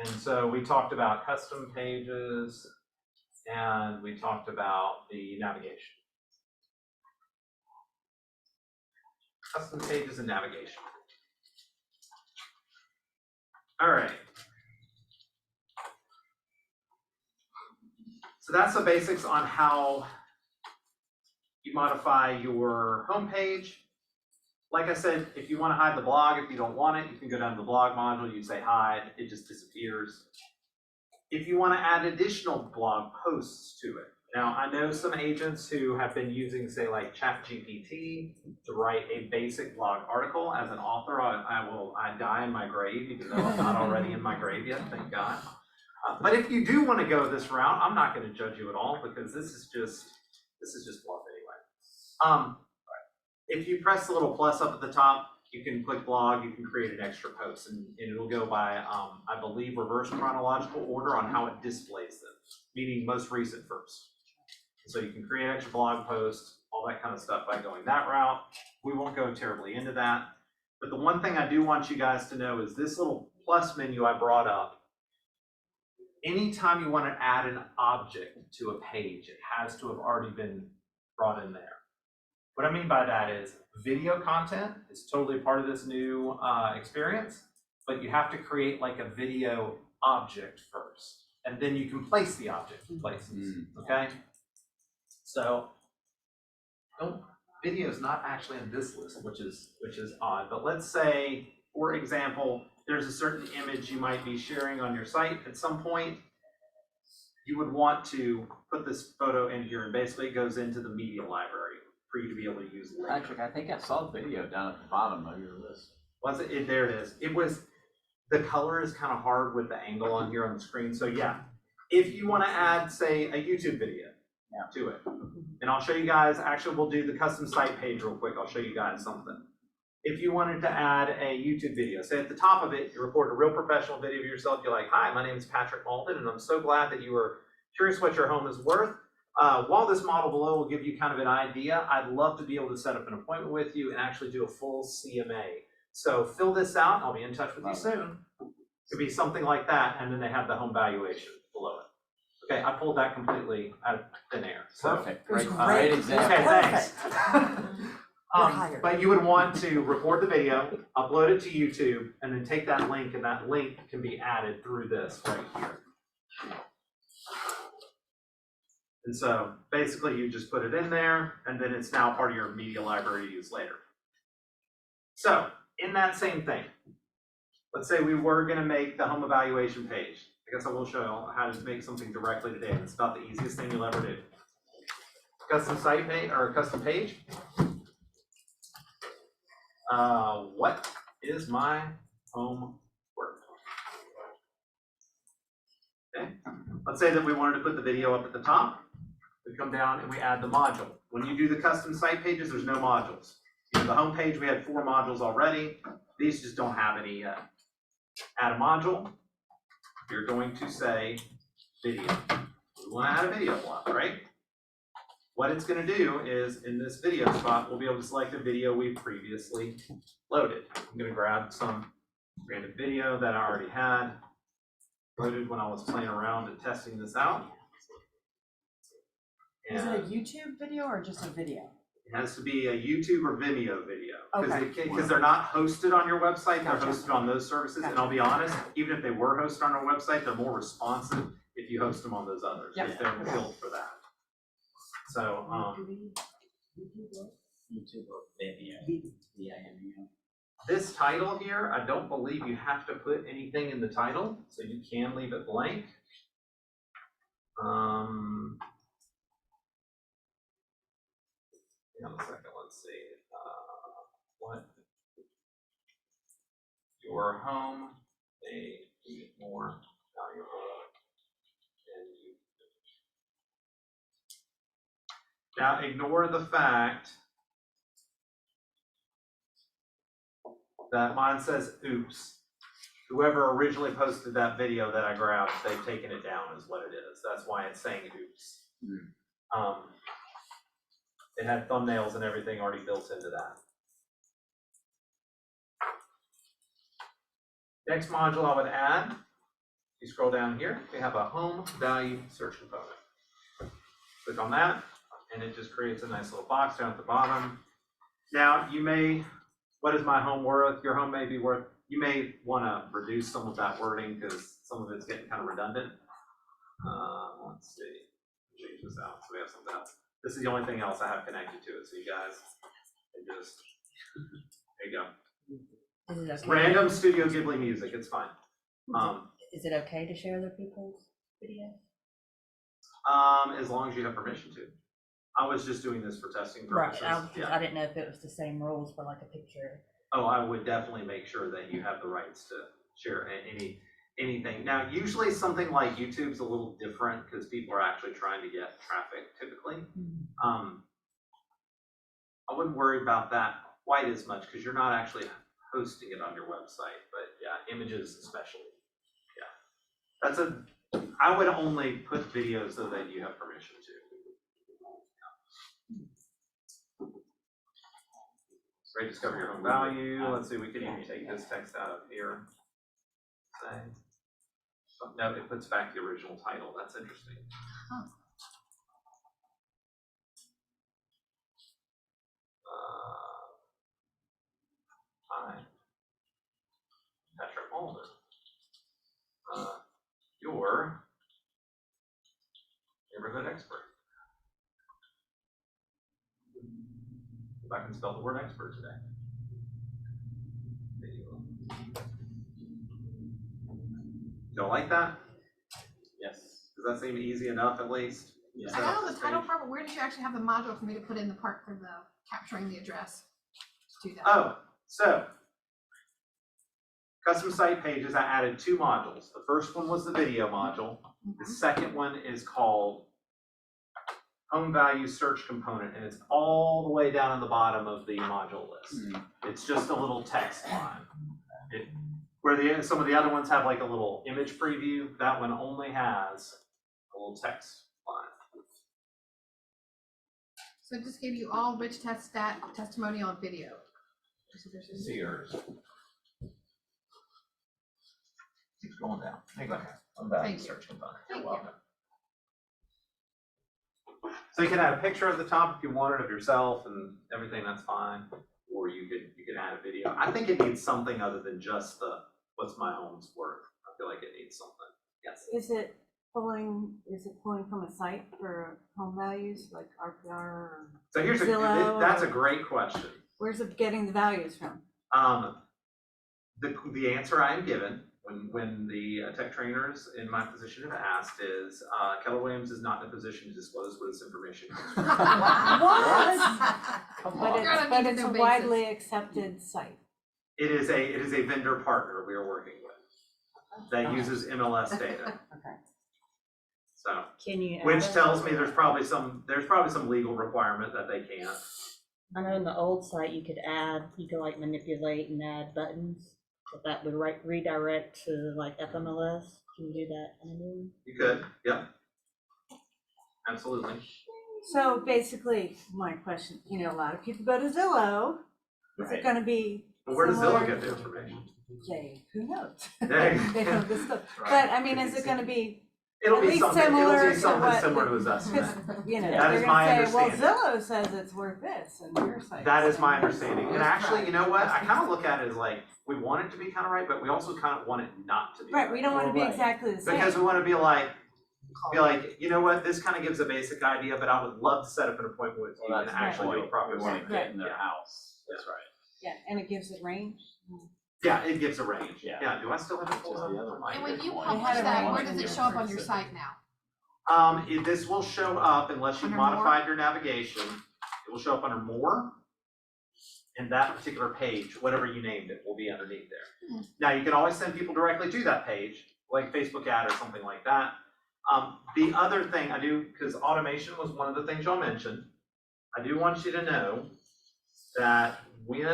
[SPEAKER 2] And so we talked about custom pages and we talked about the navigation. Custom pages and navigation. All right. So that's the basics on how you modify your homepage. Like I said, if you want to hide the blog, if you don't want it, you can go down to the blog module, you say hide, it just disappears. If you want to add additional blog posts to it. Now, I know some agents who have been using, say, like ChatGPT to write a basic blog article. As an author, I die in my grave, even though I'm not already in my grave yet, thank God. But if you do want to go this route, I'm not going to judge you at all because this is just fluff anyway. If you press the little plus up at the top, you can click blog, you can create an extra post, and it'll go by, I believe, reverse chronological order on how it displays them, meaning most recent first. So you can create extra blog posts, all that kind of stuff by going that route. We won't go terribly into that. But the one thing I do want you guys to know is this little plus menu I brought up. Anytime you want to add an object to a page, it has to have already been brought in there. What I mean by that is video content is totally part of this new experience, but you have to create like a video object first, and then you can place the object in places, okay? So video is not actually in this list, which is odd. But let's say, for example, there's a certain image you might be sharing on your site at some point. You would want to put this photo in here, and basically it goes into the media library for you to be able to use later.
[SPEAKER 5] Patrick, I think I saw the video down at the bottom of your list.
[SPEAKER 2] Was it? There it is. It was, the color is kind of hard with the angle on here on the screen. So yeah, if you want to add, say, a YouTube video to it, and I'll show you guys, actually we'll do the custom site page real quick. I'll show you guys something. If you wanted to add a YouTube video, say at the top of it, you record a real professional video of yourself. You're like, hi, my name is Patrick Malden, and I'm so glad that you were curious what your home is worth. While this model below will give you kind of an idea, I'd love to be able to set up an appointment with you and actually do a full CMA. So fill this out, I'll be in touch with you soon. It could be something like that, and then they have the home valuation below it. Okay, I pulled that completely out of thin air. So.
[SPEAKER 5] Perfect.
[SPEAKER 8] It was
[SPEAKER 5] Great,
[SPEAKER 8] great.
[SPEAKER 5] great example.
[SPEAKER 2] Okay, thanks.
[SPEAKER 8] You're hired.
[SPEAKER 2] But you would want to record the video, upload it to YouTube, and then take that link, and that link can be added through this right here. And so basically you just put it in there, and then it's now part of your media library to use later. So in that same thing, let's say we were going to make the home evaluation page. I guess I will show you how to make something directly today. And it's about the easiest thing you'll ever do. Custom site page or custom page. What is my home worth? Okay. Let's say that we wanted to put the video up at the top. We come down and we add the module. When you do the custom site pages, there's no modules. You know, the home page, we had 4 modules already. These just don't have any yet. Add a module. You're going to say video. We want to add a video block, right? What it's going to do is in this video spot, we'll be able to select a video we previously loaded. I'm going to grab some random video that I already had loaded when I was playing around and testing this out.
[SPEAKER 8] Is it a
[SPEAKER 2] And
[SPEAKER 8] YouTube video or just a video?
[SPEAKER 2] it has to be a YouTube or Vimeo video.
[SPEAKER 8] Okay.
[SPEAKER 2] Because they're not hosted on your website, they're
[SPEAKER 8] Gotcha.
[SPEAKER 2] hosted on those services. And
[SPEAKER 8] Gotcha.
[SPEAKER 2] I'll be honest, even if they were hosted on our website, they're more responsive if you host them on those others,
[SPEAKER 8] Yep.
[SPEAKER 2] if they're built for that. So,
[SPEAKER 5] YouTube or video. V-I-M-E-O.
[SPEAKER 2] this title here, I don't believe you have to put anything in the title, so you can leave it blank. Hang on a second, let's see. What your home may be more valuable than you. Now ignore the fact that mine says oops. Whoever originally posted that video that I grabbed, they've taken it down is what it is. That's why it's saying oops. It had thumbnails and everything already built into that. Next module I would add, you scroll down here, we have a home value search component. Click on that, and it just creates a nice little box down at the bottom. Now you may, what is my home worth? Your home may be worth, you may want to reduce some of that wording because some of it's getting kind of redundant. Let's see, change this out so we have something else. This is the only thing else I have connected to it, so you guys can just, there you go.
[SPEAKER 9] Is it okay?
[SPEAKER 2] Random Studio Ghibli music, it's fine.
[SPEAKER 9] Is it okay to share other people's videos?
[SPEAKER 2] As long as you have permission to. I was just doing this for testing purposes. Yeah.
[SPEAKER 9] I didn't know if it was the same rules for like a picture.
[SPEAKER 2] Oh, I would definitely make sure that you have the rights to share anything. Now, usually something like YouTube's a little different because people are actually trying to get traffic typically. I wouldn't worry about that quite as much because you're not actually hosting it on your website, but yeah, images especially. Yeah. I would only put videos so that you have permission to. Right, discover your home value. Let's see, we could even take this text out of here. Say, no, it puts back the original title. That's interesting. Hi, Patrick Malden. Your neighborhood expert. I can spell the word expert today. Video. Don't like that?
[SPEAKER 5] Yes.
[SPEAKER 2] Does that seem easy enough at least?
[SPEAKER 5] Yeah.
[SPEAKER 4] I know the title part, but where did you actually have the module for me to put in the part for the capturing the address? To do that.
[SPEAKER 2] Oh, so custom site pages, I added 2 modules. The first one was the video module. The second one is called home value search component, and it's all the way down at the bottom of the module list. It's just a little text line. Where some of the other ones have like a little image preview, that one only has a little text line.
[SPEAKER 4] So it just gave you all rich test stat, testimonial, and video.
[SPEAKER 2] See yours. Keeps going down. Hang on. Home value
[SPEAKER 4] Thank you.
[SPEAKER 2] search component.
[SPEAKER 4] Thank
[SPEAKER 2] You're
[SPEAKER 4] you.
[SPEAKER 2] welcome. So you can add a picture at the top if you wanted of yourself and everything, that's fine. Or you could add a video. I think it needs something other than just the what's my home's worth. I feel like it needs something. Yes.
[SPEAKER 9] Is it pulling from a site for home values like RPR or
[SPEAKER 2] So here's
[SPEAKER 9] Zillow
[SPEAKER 2] that's a
[SPEAKER 9] or-
[SPEAKER 2] great question.
[SPEAKER 9] where's it getting the values from?
[SPEAKER 2] The answer I am given when the tech trainers in my position have asked is, Keller Williams is not in a position to disclose where this information comes from.
[SPEAKER 9] What?
[SPEAKER 5] Come
[SPEAKER 9] But
[SPEAKER 5] on.
[SPEAKER 4] You're on
[SPEAKER 9] it's,
[SPEAKER 4] a
[SPEAKER 9] but it's
[SPEAKER 4] need-to-know
[SPEAKER 9] a
[SPEAKER 4] basis.
[SPEAKER 9] widely accepted site.
[SPEAKER 2] It is a vendor partner we are working with that uses MLS data.
[SPEAKER 9] Okay.
[SPEAKER 2] So,
[SPEAKER 9] Can you?
[SPEAKER 2] which tells me there's probably some legal requirement that they can't.
[SPEAKER 12] I know in the old site you could like manipulate and add buttons, but that would redirect to like FMLS. Can you do that in a new one?
[SPEAKER 2] You could, yep. Absolutely.
[SPEAKER 9] So basically, my question, a lot of people go to Zillow. Is
[SPEAKER 5] Right.
[SPEAKER 9] it gonna be?
[SPEAKER 2] But where does
[SPEAKER 9] similar-
[SPEAKER 2] Zillow get the information?
[SPEAKER 9] Who knows?
[SPEAKER 2] They-
[SPEAKER 9] They know this stuff.
[SPEAKER 2] Right.
[SPEAKER 9] But I mean, is it gonna be,
[SPEAKER 2] It'll
[SPEAKER 9] At
[SPEAKER 2] be
[SPEAKER 9] least
[SPEAKER 2] something,
[SPEAKER 9] similar
[SPEAKER 2] it'll be
[SPEAKER 9] to
[SPEAKER 2] something
[SPEAKER 9] what
[SPEAKER 2] similar
[SPEAKER 9] the-
[SPEAKER 2] to Zestimate.
[SPEAKER 9] because,
[SPEAKER 2] That is my
[SPEAKER 9] they're gonna say, well,
[SPEAKER 2] understanding.
[SPEAKER 9] Zillow says it's worth this and your site.
[SPEAKER 2] That is
[SPEAKER 9] says
[SPEAKER 2] my
[SPEAKER 9] it's
[SPEAKER 2] understanding. And
[SPEAKER 9] worth
[SPEAKER 2] actually,
[SPEAKER 9] that.
[SPEAKER 2] you know what? I kind of look at it as like, we want it to be kind of right, but we also kind of want it not to be
[SPEAKER 9] Right, we don't wanna be
[SPEAKER 5] Right.
[SPEAKER 9] exactly the same.
[SPEAKER 2] Because we want to be like, you know what, this kind of gives a basic idea, but I would love to set up an appointment with you
[SPEAKER 5] Well,
[SPEAKER 2] and
[SPEAKER 5] that's
[SPEAKER 2] actually do a
[SPEAKER 5] right.
[SPEAKER 2] proper
[SPEAKER 5] We want to
[SPEAKER 2] survey.
[SPEAKER 5] get in their house. That's right.
[SPEAKER 9] Yeah, and it gives it range.
[SPEAKER 2] Yeah, it gives a range.
[SPEAKER 5] Yeah.
[SPEAKER 2] Yeah, do I still have it pulled
[SPEAKER 5] Just
[SPEAKER 2] up?
[SPEAKER 5] the other one.
[SPEAKER 4] And when you
[SPEAKER 5] It
[SPEAKER 4] publish
[SPEAKER 9] had a
[SPEAKER 4] that,
[SPEAKER 9] range
[SPEAKER 4] where
[SPEAKER 9] of
[SPEAKER 4] does it show up on your site now?
[SPEAKER 2] This will show up unless you've
[SPEAKER 4] Under more?
[SPEAKER 2] modified your navigation. It will show up under more. And that particular page, whatever you named it, will be underneath there. Now, you can always send people directly to that page, like Facebook ad or something like that. The other thing I do, because automation was one of the things y'all mentioned, I do want you to know that when,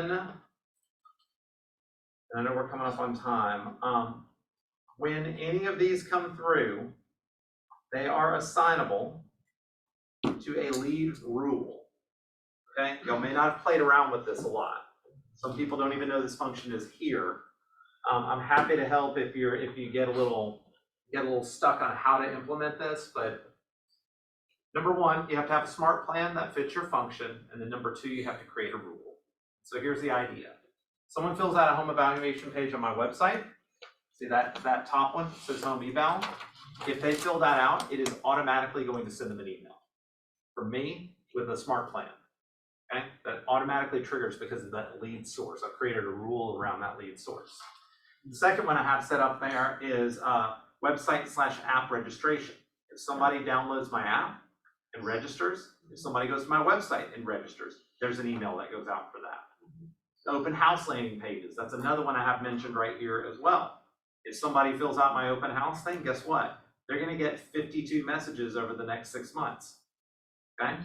[SPEAKER 2] and I know we're coming up on time, when any of these come through, they are assignable to a lead rule. Okay, y'all may not have played around with this a lot. Some people don't even know this function is here. I'm happy to help if you get a little stuck on how to implement this, but number one, you have to have a smart plan that fits your function, and then number two, you have to create a rule. So here's the idea. Someone fills out a home evaluation page on my website. See that top one says home eval? If they fill that out, it is automatically going to send them an email from me with a smart plan. Okay, that automatically triggers because of that lead source. I've created a rule around that lead source. The second one I have set up there is website/app registration. If somebody downloads my app and registers, if somebody goes to my website and registers, there's an email that goes out for that. Open house landing pages, that's another one I have mentioned right here as well. If somebody fills out my open house thing, guess what? They're gonna get 52 messages over the next 6 months, okay?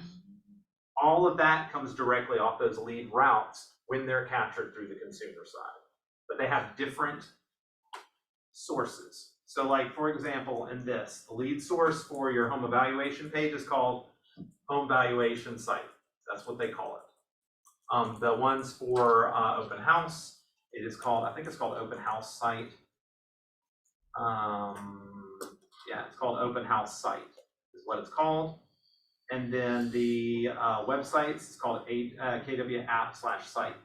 [SPEAKER 2] All of that comes directly off those lead routes when they're captured through the consumer side. But they have different sources. So like, for example, in this, the lead source for your home evaluation page is called home valuation site. That's what they call it. The ones for open house, it is called, I think it's called open house site. Yeah, it's called open house site is what it's called. And then the websites, it's called KW app/site.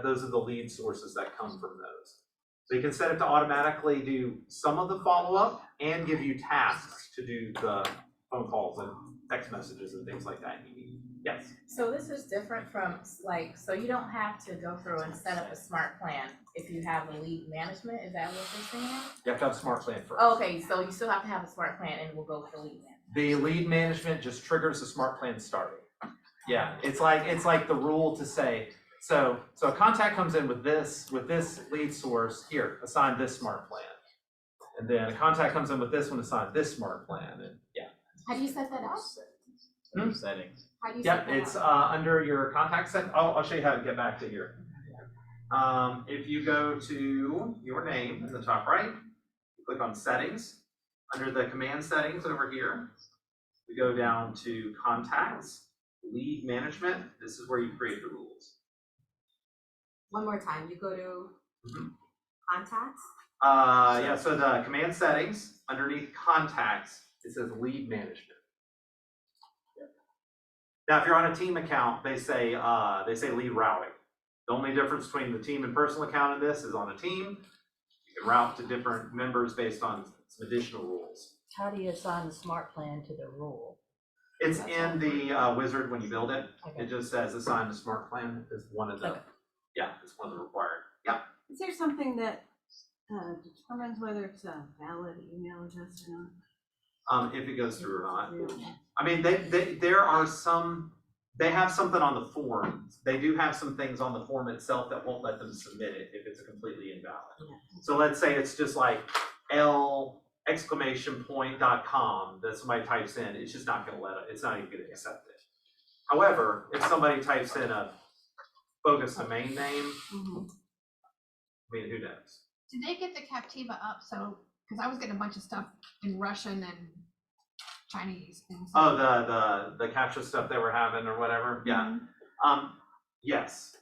[SPEAKER 2] Those are the lead sources that come from those. So you can set it to automatically do some of the follow-up and give you tasks to do the phone calls and text messages and things like that you need. Yes.
[SPEAKER 1] So this is different from like, so you don't have to go through and set up a smart plan if you have a lead management, is that what you're saying?
[SPEAKER 2] You have to have a smart plan first.
[SPEAKER 1] Okay, so you still have to have a smart plan and we'll go with the lead management.
[SPEAKER 2] The lead management just triggers the smart plan starting. Yeah, it's like the rule to say, so a contact comes in with this lead source, here, assign this smart plan. And then a contact comes in with this one, assign this smart plan, and yeah.
[SPEAKER 1] How do you set that up?
[SPEAKER 5] Settings.
[SPEAKER 1] How do you set
[SPEAKER 2] Yep,
[SPEAKER 1] that
[SPEAKER 2] it's
[SPEAKER 1] up?
[SPEAKER 2] under your contact set. I'll show you how to get back to here. If you go to your name in the top right, you click on settings. Under the command settings over here, we go down to contacts, lead management. This is where you create the rules.
[SPEAKER 9] One more time, you go to contacts?
[SPEAKER 2] Yeah, so the command settings, underneath contacts, it says lead management. Now, if you're on a team account, they say lead routing. The only difference between the team and personal account in this is on a team, you can route to different members based on some additional rules.
[SPEAKER 8] How do you assign the smart plan to the rule?
[SPEAKER 2] It's in the wizard when you build it.
[SPEAKER 8] Okay.
[SPEAKER 2] It just says assign the smart plan is one of the,
[SPEAKER 8] Okay.
[SPEAKER 2] yeah, it's one of the required. Yeah.
[SPEAKER 9] Is there something that determines whether it's a valid email address or not?
[SPEAKER 2] If it goes through or not.
[SPEAKER 9] Really?
[SPEAKER 2] I mean, there are some, they have something on the form. They do have some things on the form itself that won't let them submit it if it's completely invalid.
[SPEAKER 9] Yeah.
[SPEAKER 2] So let's say it's just like l!.com that somebody types in, it's just not gonna let it, it's not even gonna accept it. However, if somebody types in a bogus domain name,
[SPEAKER 9] Mhm.
[SPEAKER 2] I mean, who knows?
[SPEAKER 4] Did they get the Captiva up? So, because I was getting a bunch of stuff in Russian and Chinese and stuff.
[SPEAKER 2] Oh, the captcha stuff they were having or whatever, yeah. Yes,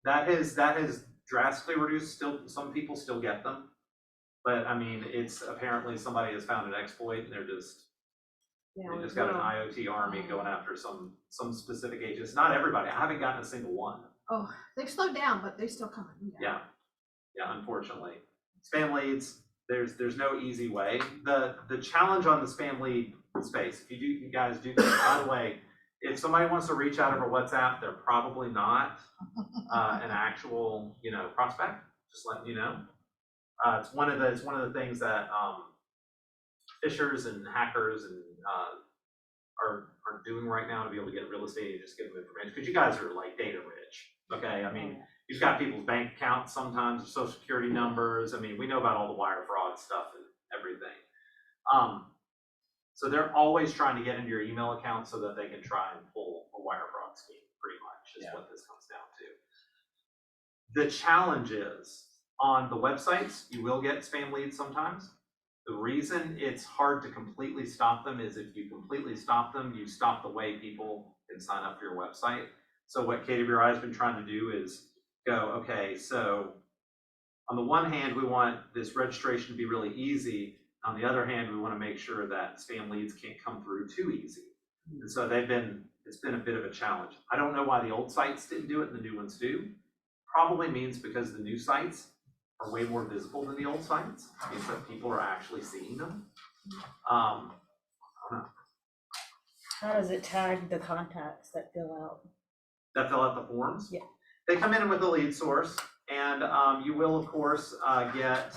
[SPEAKER 2] that has drastically reduced. Still, some people still get them, but I mean, it's apparently somebody has found an exploit and they just got an IoT army going after some specific agents. Not everybody. I haven't gotten a single one.
[SPEAKER 4] Oh, they've slowed down, but they're still coming.
[SPEAKER 2] Yeah, unfortunately. Spam leads, there's no easy way. The challenge on the spam lead space, if you guys do this, by the way, if somebody wants to reach out over WhatsApp, they're probably not an actual, prospect, just letting you know. It's one of the things that phishers and hackers and are doing right now to be able to get real estate and just give them information, because you guys are like data rich, okay? I mean, you've got people's bank accounts sometimes, social security numbers. I mean, we know about all the wire fraud stuff and everything. So they're always trying to get into your email account so that they can try and pull a wire fraud scheme, pretty much, is what this comes down to. The challenge is, on the websites, you will get spam leads sometimes. The reason it's hard to completely stop them is if you completely stop them, you stop the way people can sign up for your website. So what KWRI has been trying to do is go, okay, so on the one hand, we want this registration to be really easy. On the other hand, we want to make sure that spam leads can't come through too easy. And so it's been a bit of a challenge. I don't know why the old sites didn't do it and the new ones do. Probably means because the new sites are way more visible than the old sites, means that people are actually seeing them. I don't know.
[SPEAKER 12] How does it tag the contacts that fill out?
[SPEAKER 2] That fill out the forms?
[SPEAKER 12] Yeah.
[SPEAKER 2] They come in with a lead source, and you will, of course, get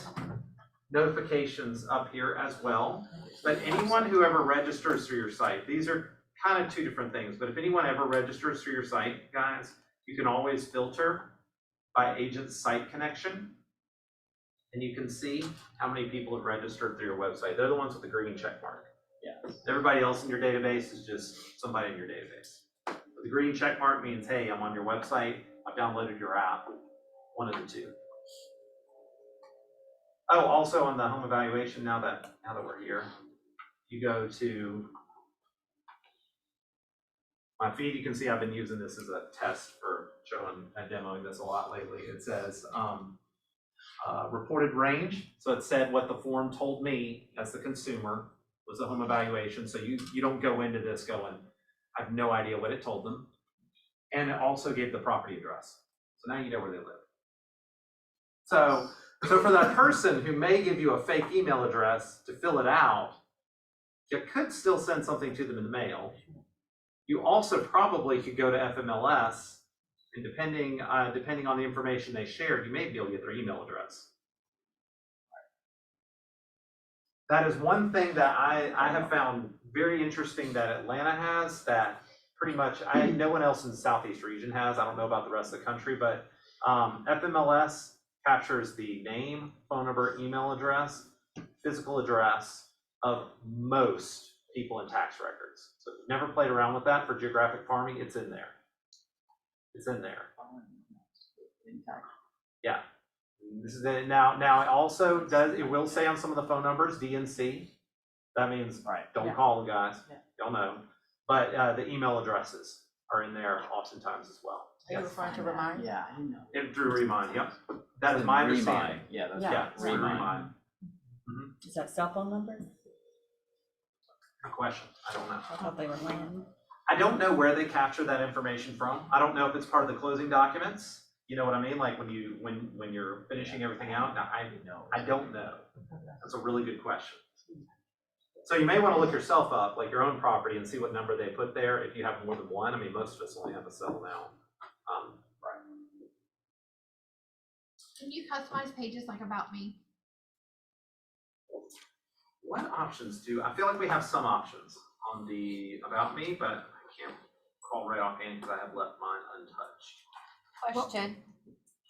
[SPEAKER 2] notifications up here as well. But anyone who ever registers through your site, these are kind of two different things, but if anyone ever registers through your site, guys, you can always filter by agent site connection. And you can see how many people have registered through your website. They're the ones with the green check mark.
[SPEAKER 5] Yeah.
[SPEAKER 2] Everybody else in your database is just somebody in your database. But the green check mark means, hey, I'm on your website, I've downloaded your app, one of the two. Oh, also on the home evaluation, now that we're here, you go to my feed, you can see I've been using this as a test for showing and demoing this a lot lately. It says reported range. So it said what the form told me as the consumer was the home evaluation. So you don't go into this going, I have no idea what it told them. And it also gave the property address. So now you know where they live. So for that person who may give you a fake email address to fill it out, you could still send something to them in the mail. You also probably could go to FMLS, and depending on the information they shared, you may be able to get their email address. That is one thing that I have found very interesting that Atlanta has, that pretty much no one else in the Southeast region has. I don't know about the rest of the country, but FMLS captures the name, phone number, email address, physical address of most people in tax records. So if you've never played around with that for geographic farming, it's in there. It's in there. Yeah. This is it. Now it also it will say on some of the phone numbers DNC. That means don't call them, guys. Don't know. But the email addresses are in there oftentimes as well.
[SPEAKER 8] Are you referring to Remind?
[SPEAKER 5] Yeah, I know.
[SPEAKER 2] And through Remind, yep. That is my understanding.
[SPEAKER 5] Yeah, that's
[SPEAKER 2] Yeah,
[SPEAKER 5] through
[SPEAKER 2] Remind.
[SPEAKER 12] Is that cell phone number?
[SPEAKER 2] Good question. I don't know.
[SPEAKER 12] I thought they were land.
[SPEAKER 2] I don't know where they capture that information from. I don't know if it's part of the closing documents. You know what I mean? Like when you're finishing everything out. Now, I don't know. That's a really good question. So you may want to look yourself up, like your own property, and see what number they put there if you have more than one. I mean, most of us only have a cell now.
[SPEAKER 4] Can you customize pages like About Me?
[SPEAKER 2] What options do, I feel like we have some options on the About Me, but I can't call right offhand because I have left mine untouched.
[SPEAKER 10] Question,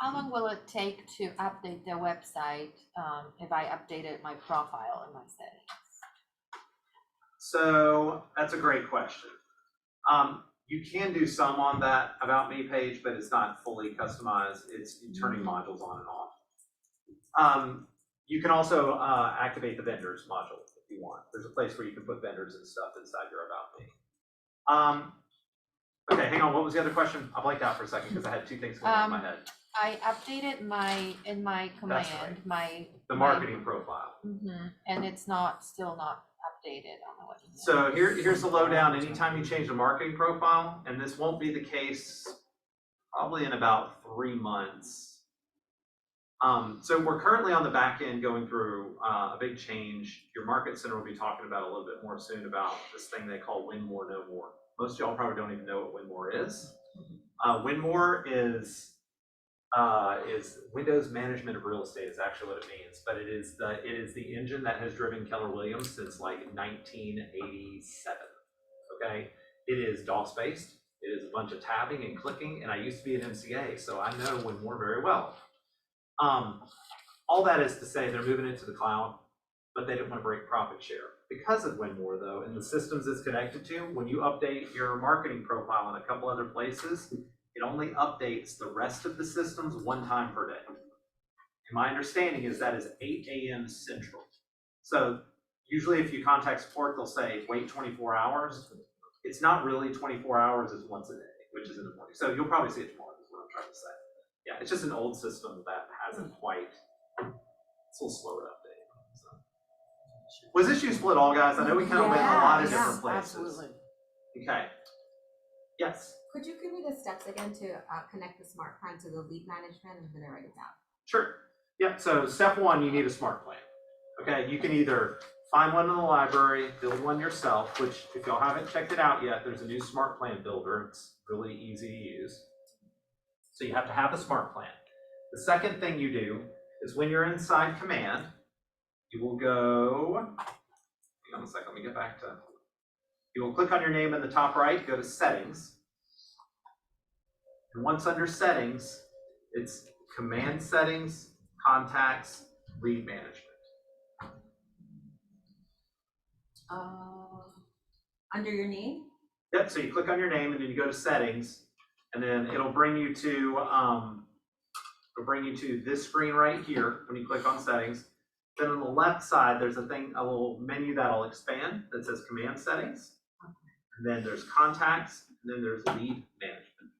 [SPEAKER 10] how long will it take to update the website, if I updated my profile in my settings?
[SPEAKER 2] So that's a great question. You can do some on that About Me page, but it's not fully customized. It's turning modules on and off. You can also activate the vendors module if you want. There's a place where you can put vendors and stuff inside your About Me. Okay, hang on. What was the other question? I blanked out for a second because I had two things going on in my head.
[SPEAKER 10] I updated in my command,
[SPEAKER 2] right. The marketing profile.
[SPEAKER 10] And it's still not updated. I don't know what you mean.
[SPEAKER 2] So here's the lowdown. Anytime you change the marketing profile, and this won't be the case probably in about 3 months. So we're currently on the back end going through a big change. Your market center will be talking about a little bit more soon about this thing they call Win More, No More. Most of y'all probably don't even know what Win More is. Win More is Windows management of real estate is actually what it means, but it is the engine that has driven Keller Williams since like 1987. Okay, it is DOS based. It is a bunch of tabbing and clicking, and I used to be an MCA, so I know Win More very well. All that is to say they're moving it to the cloud, but they didn't want to break profit share. Because of Win More though, and the systems it's connected to, when you update your marketing profile in a couple other places, it only updates the rest of the systems 1 time per day. And my understanding is that is 8 a.m. Central. So usually if you contact support, they'll say, wait 24 hours. It's not really 24 hours, it's once a day, which is in the morning. So you'll probably see it tomorrow is what I'm trying to say. Yeah, it's just an old system that hasn't quite, it's a little slower to update. So. Was this useful at all, guys? I know we kind of went a lot of different places.
[SPEAKER 8] Absolutely.
[SPEAKER 2] Okay. Yes.
[SPEAKER 13] Could you give me the steps again to connect the smart plan to the lead management? I'm gonna write it down.
[SPEAKER 2] Sure. Yep. So step 1, you need a smart plan. Okay. You can either find one in the library, build one yourself, which if y'all haven't checked it out yet, there's a new smart plan builder. It's really easy to use. So you have to have a smart plan. The second thing you do is when you're inside command, you will go, hang on a second, let me get back to, you will click on your name in the top right, go to settings. And once under settings, it's command settings, contacts, lead management.
[SPEAKER 13] Under your name?
[SPEAKER 2] Yep, so you click on your name and then you go to settings, and then it'll bring you to this screen right here when you click on settings. Then on the left side, there's a little menu that'll expand that says command settings. And then there's contacts, and then there's lead management.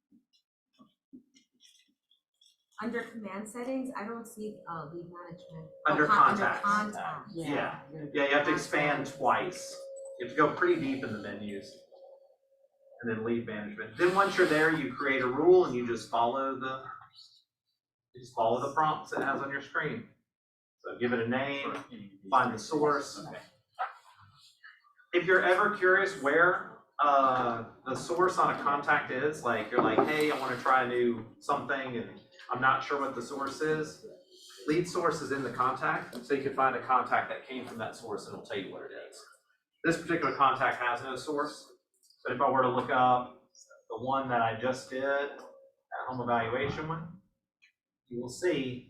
[SPEAKER 13] Under command settings, I don't see lead management.
[SPEAKER 2] Under contacts.
[SPEAKER 13] Under contacts.
[SPEAKER 2] Yeah, you have to expand twice. You have to go pretty deep in the menus. And then lead management. Then once you're there, you create a rule and you just follow the prompts it has on your screen. So give it a name, find the source. If you're ever curious where the source on a contact is, like, you're like, hey, I wanna try a new something and I'm not sure what the source is. Lead source is in the contact, so you can find a contact that came from that source and it'll tell you what it is. This particular contact has no source, but if I were to look up the one that I just did, that home evaluation one, you will see,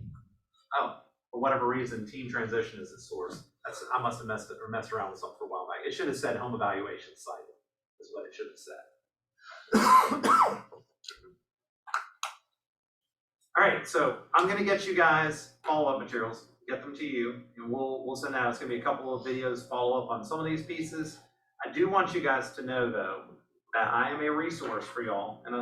[SPEAKER 2] oh, for whatever reason, team transition is the source. I must have messed around with something for a while back. It should have said home evaluation site, is what it should have said. All right, so I'm gonna get you guys follow-up materials, get them to you, and we'll send out. It's gonna be a couple of videos follow up on some of these pieces. I do want you guys to know though, that I am a resource for y'all. And I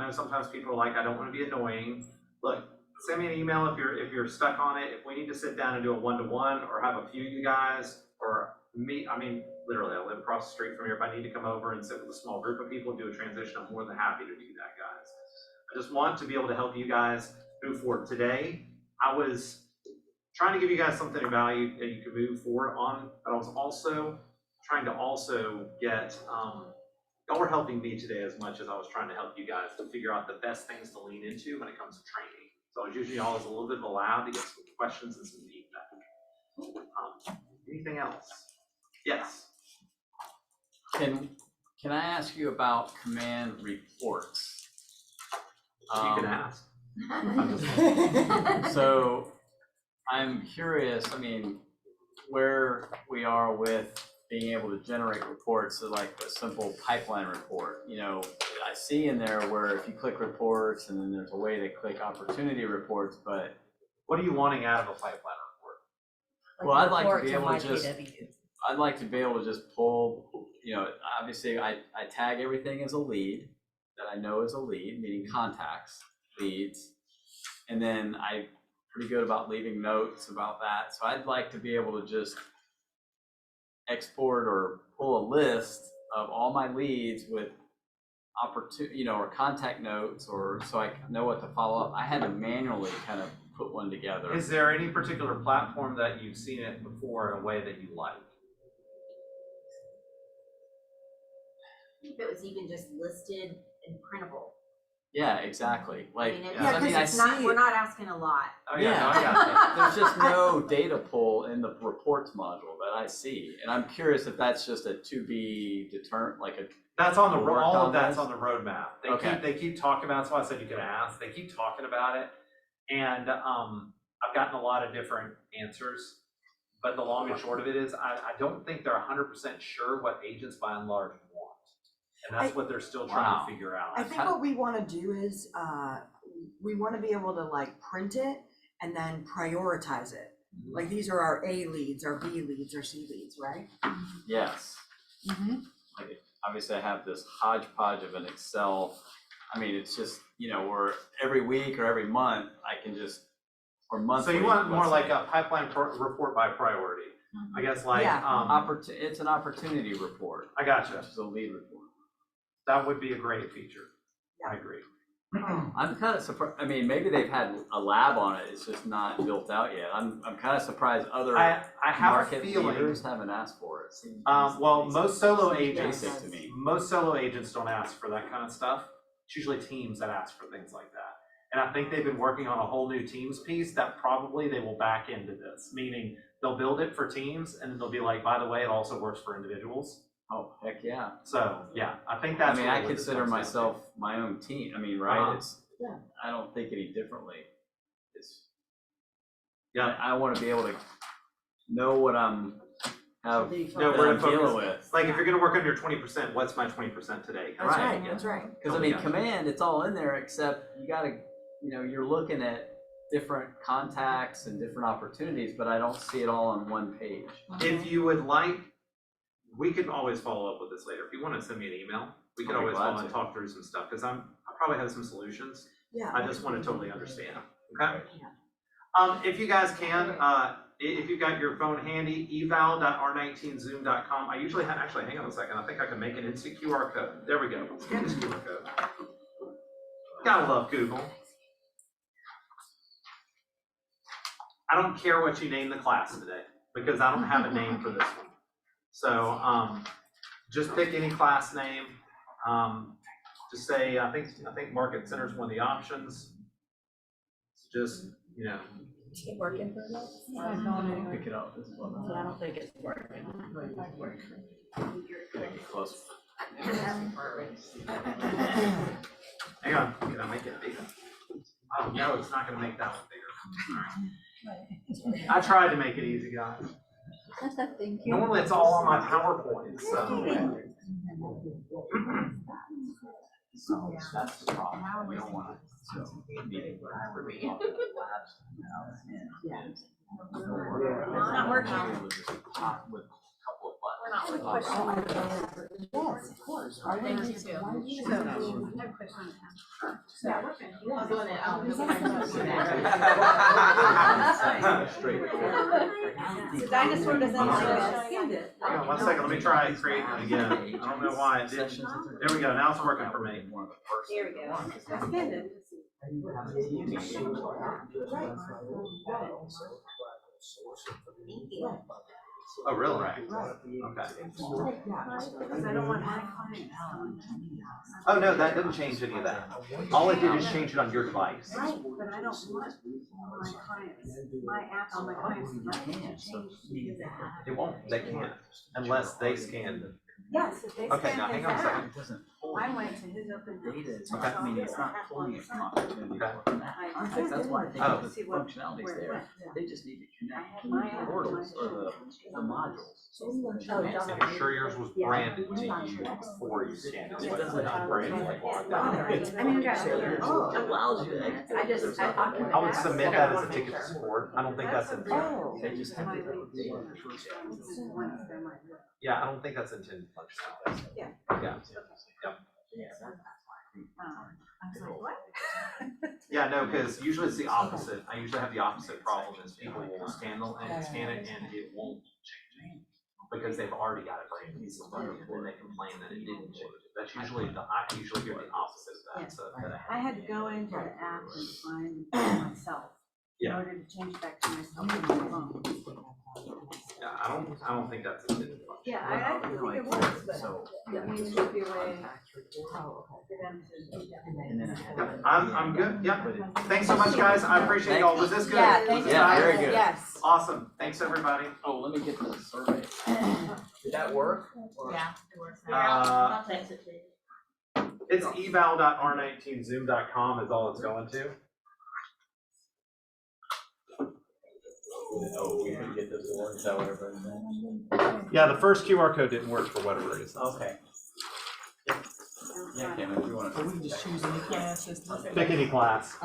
[SPEAKER 2] know sometimes people are like, I don't wanna be annoying. Look, send me an email if you're stuck on it. If we need to sit down and do a one-to-one or have a few of you guys or me, I mean, literally, I live across the street from here. If I need to come over and sit with a small group of people and do a transition, I'm more than happy to do that, guys. I just want to be able to help you guys move forward. Today, I was trying to give you guys something of value that you can move forward on, but I was also trying to get, y'all were helping me today as much as I was trying to help you guys to figure out the best things to lean into when it comes to training. So I was using y'all as a little bit of a lab to get some questions and some feedback. Anything else? Yes.
[SPEAKER 5] Can I ask you about command reports?
[SPEAKER 2] You can ask.
[SPEAKER 5] So I'm curious, I mean, where we are with being able to generate reports, so like a simple pipeline report. You know, I see in there where if you click reports and then there's a way to click opportunity reports, but
[SPEAKER 2] what are you wanting out of a pipeline report?
[SPEAKER 5] Well, I'd like to be able to just pull, you know, obviously I tag everything as a lead that I know is a lead, meaning contacts, leads. And then I'm pretty good about leaving notes about that. So I'd like to be able to just export or pull a list of all my leads with or contact notes, or so I know what to follow up. I had to manually kind of put one together.
[SPEAKER 2] Is there any particular platform that you've seen it before in a way that you like?
[SPEAKER 13] If it was even just listed and printable.
[SPEAKER 5] Yeah, exactly. Like,
[SPEAKER 13] we're not asking a lot.
[SPEAKER 2] Oh yeah, no, I got that.
[SPEAKER 5] There's just no data pull in the reports module that I see, and I'm curious if that's just a to be determined, like a.
[SPEAKER 2] That's on the all of
[SPEAKER 5] that's
[SPEAKER 2] on the roadmap. They keep talking about. That's why I said you could ask. They keep talking about it, and I've gotten a lot of different answers. But the long and short of it is, I don't think they're 100% sure what agents by and large want, and that's what they're still trying to figure out.
[SPEAKER 8] I think what we want to do is we want to be able to like print it and then prioritize it. Mm-hmm. Like these are our A leads, our B leads, our C leads, right?
[SPEAKER 5] Yes. Mm-hmm. Like obviously I have this hodgepodge of an Excel. I mean, it's just, where every week or every month I can just, or monthly.
[SPEAKER 2] So you want more like a pipeline report by priority. Mm-hmm. I guess like,
[SPEAKER 5] it's an opportunity report.
[SPEAKER 2] I gotcha.
[SPEAKER 5] Which is a lead report.
[SPEAKER 2] That would be a great feature. Yeah. I agree.
[SPEAKER 5] I'm kind of surprised. I mean, maybe they've had a lab on it. It's just not built out yet. I'm kind of surprised other market leaders haven't asked for it.
[SPEAKER 2] Well, most solo agents don't ask for that kind of stuff. It's usually teams that ask for things like that. And I think they've been working on a whole new teams piece that probably they will back into this, meaning they'll build it for teams and then they'll be like, by the way, it also works for individuals.
[SPEAKER 5] Oh, heck yeah.
[SPEAKER 2] So, yeah, I think that's
[SPEAKER 5] I consider myself my own team. I mean, right? I don't think any differently. I want to be able to know what I'm dealing with.
[SPEAKER 2] Like if you're going to work on your 20%, what's my 20% today?
[SPEAKER 8] That's right.
[SPEAKER 5] Because command, it's all in there except you got to, you're looking at different contacts and different opportunities, but I don't see it all on one page.
[SPEAKER 2] If you would like, we can always follow up with this later. If you want to send me an email, we can always follow and talk through some stuff because I probably have some solutions. Yeah. I just want to totally understand. Okay. If you guys can, if you've got your phone handy, eval.r19zoom.com. I usually actually hang on a second. I think I can make an instant QR code. There we go. Scan this QR code. Gotta love Google. I don't care what you name the class today because I don't have a name for this one. So just pick any class name. Just say, I think Market Center's one of the options. Just, you know,
[SPEAKER 6] Keep working for that.
[SPEAKER 5] Pick it up as well.
[SPEAKER 9] I don't think it's working.
[SPEAKER 5] Getting close.
[SPEAKER 2] hang on, can I make it bigger? Oh, no, it's not gonna make that one bigger. I tried to make it easy, guys.
[SPEAKER 6] Thank you.
[SPEAKER 2] Normally it's all on my PowerPoint, so.
[SPEAKER 5] So that's the problem. We don't want to. Meeting where everybody talks about labs and
[SPEAKER 9] It's not working.
[SPEAKER 5] with a couple of buttons.
[SPEAKER 6] Yes, of course.
[SPEAKER 1] Thank you too. I'm doing it,
[SPEAKER 9] The dinosaur doesn't understand it.
[SPEAKER 2] Hang on 1 second, let me try creating it again. I don't know why it didn't. There we go, now it's working for me.
[SPEAKER 9] Here we go. Spin it.
[SPEAKER 2] Oh, really? Okay.
[SPEAKER 9] Because I don't want my client.
[SPEAKER 2] Oh, no, that didn't change any of that. All it did is change it on your device.
[SPEAKER 9] Right, but I don't want my clients, my app on my clients to change.
[SPEAKER 2] It won't, they can't, unless they scan.
[SPEAKER 9] Yes, if they
[SPEAKER 2] Okay, now
[SPEAKER 9] scan
[SPEAKER 2] hang on a
[SPEAKER 9] his
[SPEAKER 2] second.
[SPEAKER 9] app, I went to his open.
[SPEAKER 5] Data,
[SPEAKER 2] Okay.
[SPEAKER 5] I mean, it's not pulling it from opportunity.
[SPEAKER 2] Okay.
[SPEAKER 5] That's why I think
[SPEAKER 2] Oh.
[SPEAKER 5] the functionality's there. They just need to
[SPEAKER 9] I
[SPEAKER 5] connect
[SPEAKER 9] had
[SPEAKER 5] to
[SPEAKER 9] my
[SPEAKER 5] the
[SPEAKER 9] app.
[SPEAKER 5] portals or the modules.
[SPEAKER 2] Make sure yours was branded to you before you scanned it.
[SPEAKER 5] It doesn't
[SPEAKER 2] Not branded like that.
[SPEAKER 9] I mean, guys,
[SPEAKER 5] It allows you to.
[SPEAKER 9] I just, I talked to
[SPEAKER 2] I would submit that as a ticket to support. I don't think that's in.
[SPEAKER 5] They just have to.
[SPEAKER 2] Yeah, I don't think that's intended functionality.
[SPEAKER 9] Yeah.
[SPEAKER 2] Yeah. Yep.
[SPEAKER 9] I was like, what?
[SPEAKER 2] Yeah, no, because usually it's the opposite. I usually have the opposite problem is people will scan it and it won't change. Because they've already got it branded, so then they complain that it didn't change. That's usually I usually hear the opposite of that, so.
[SPEAKER 9] I had to go into the app and find myself in
[SPEAKER 2] Yeah.
[SPEAKER 9] order to change back to myself on my phone.
[SPEAKER 2] Yeah, I don't think that's intended functionality.
[SPEAKER 9] Yeah, I think it works, but that means it should be a way for them to.
[SPEAKER 2] Yep, I'm good, yep. Thanks so much, guys. I appreciate y'all. Was this good?
[SPEAKER 6] Yeah, thank you.
[SPEAKER 5] Yeah, very good.
[SPEAKER 6] Yes.
[SPEAKER 2] Awesome. Thanks, everybody.
[SPEAKER 5] Oh, let me get the survey. Did that work? Or-
[SPEAKER 1] Yeah, it works.
[SPEAKER 12] I'll text it to you.
[SPEAKER 2] It's eval.r19zoom.com is all it's going to.
[SPEAKER 5] Oh, we can get this to work, is that what everybody's saying?
[SPEAKER 2] Yeah, the first QR code didn't work for whatever reason.
[SPEAKER 5] Okay. Yeah, Kim, if you want to.
[SPEAKER 3] So we can just choose any class.
[SPEAKER 2] Pick any class.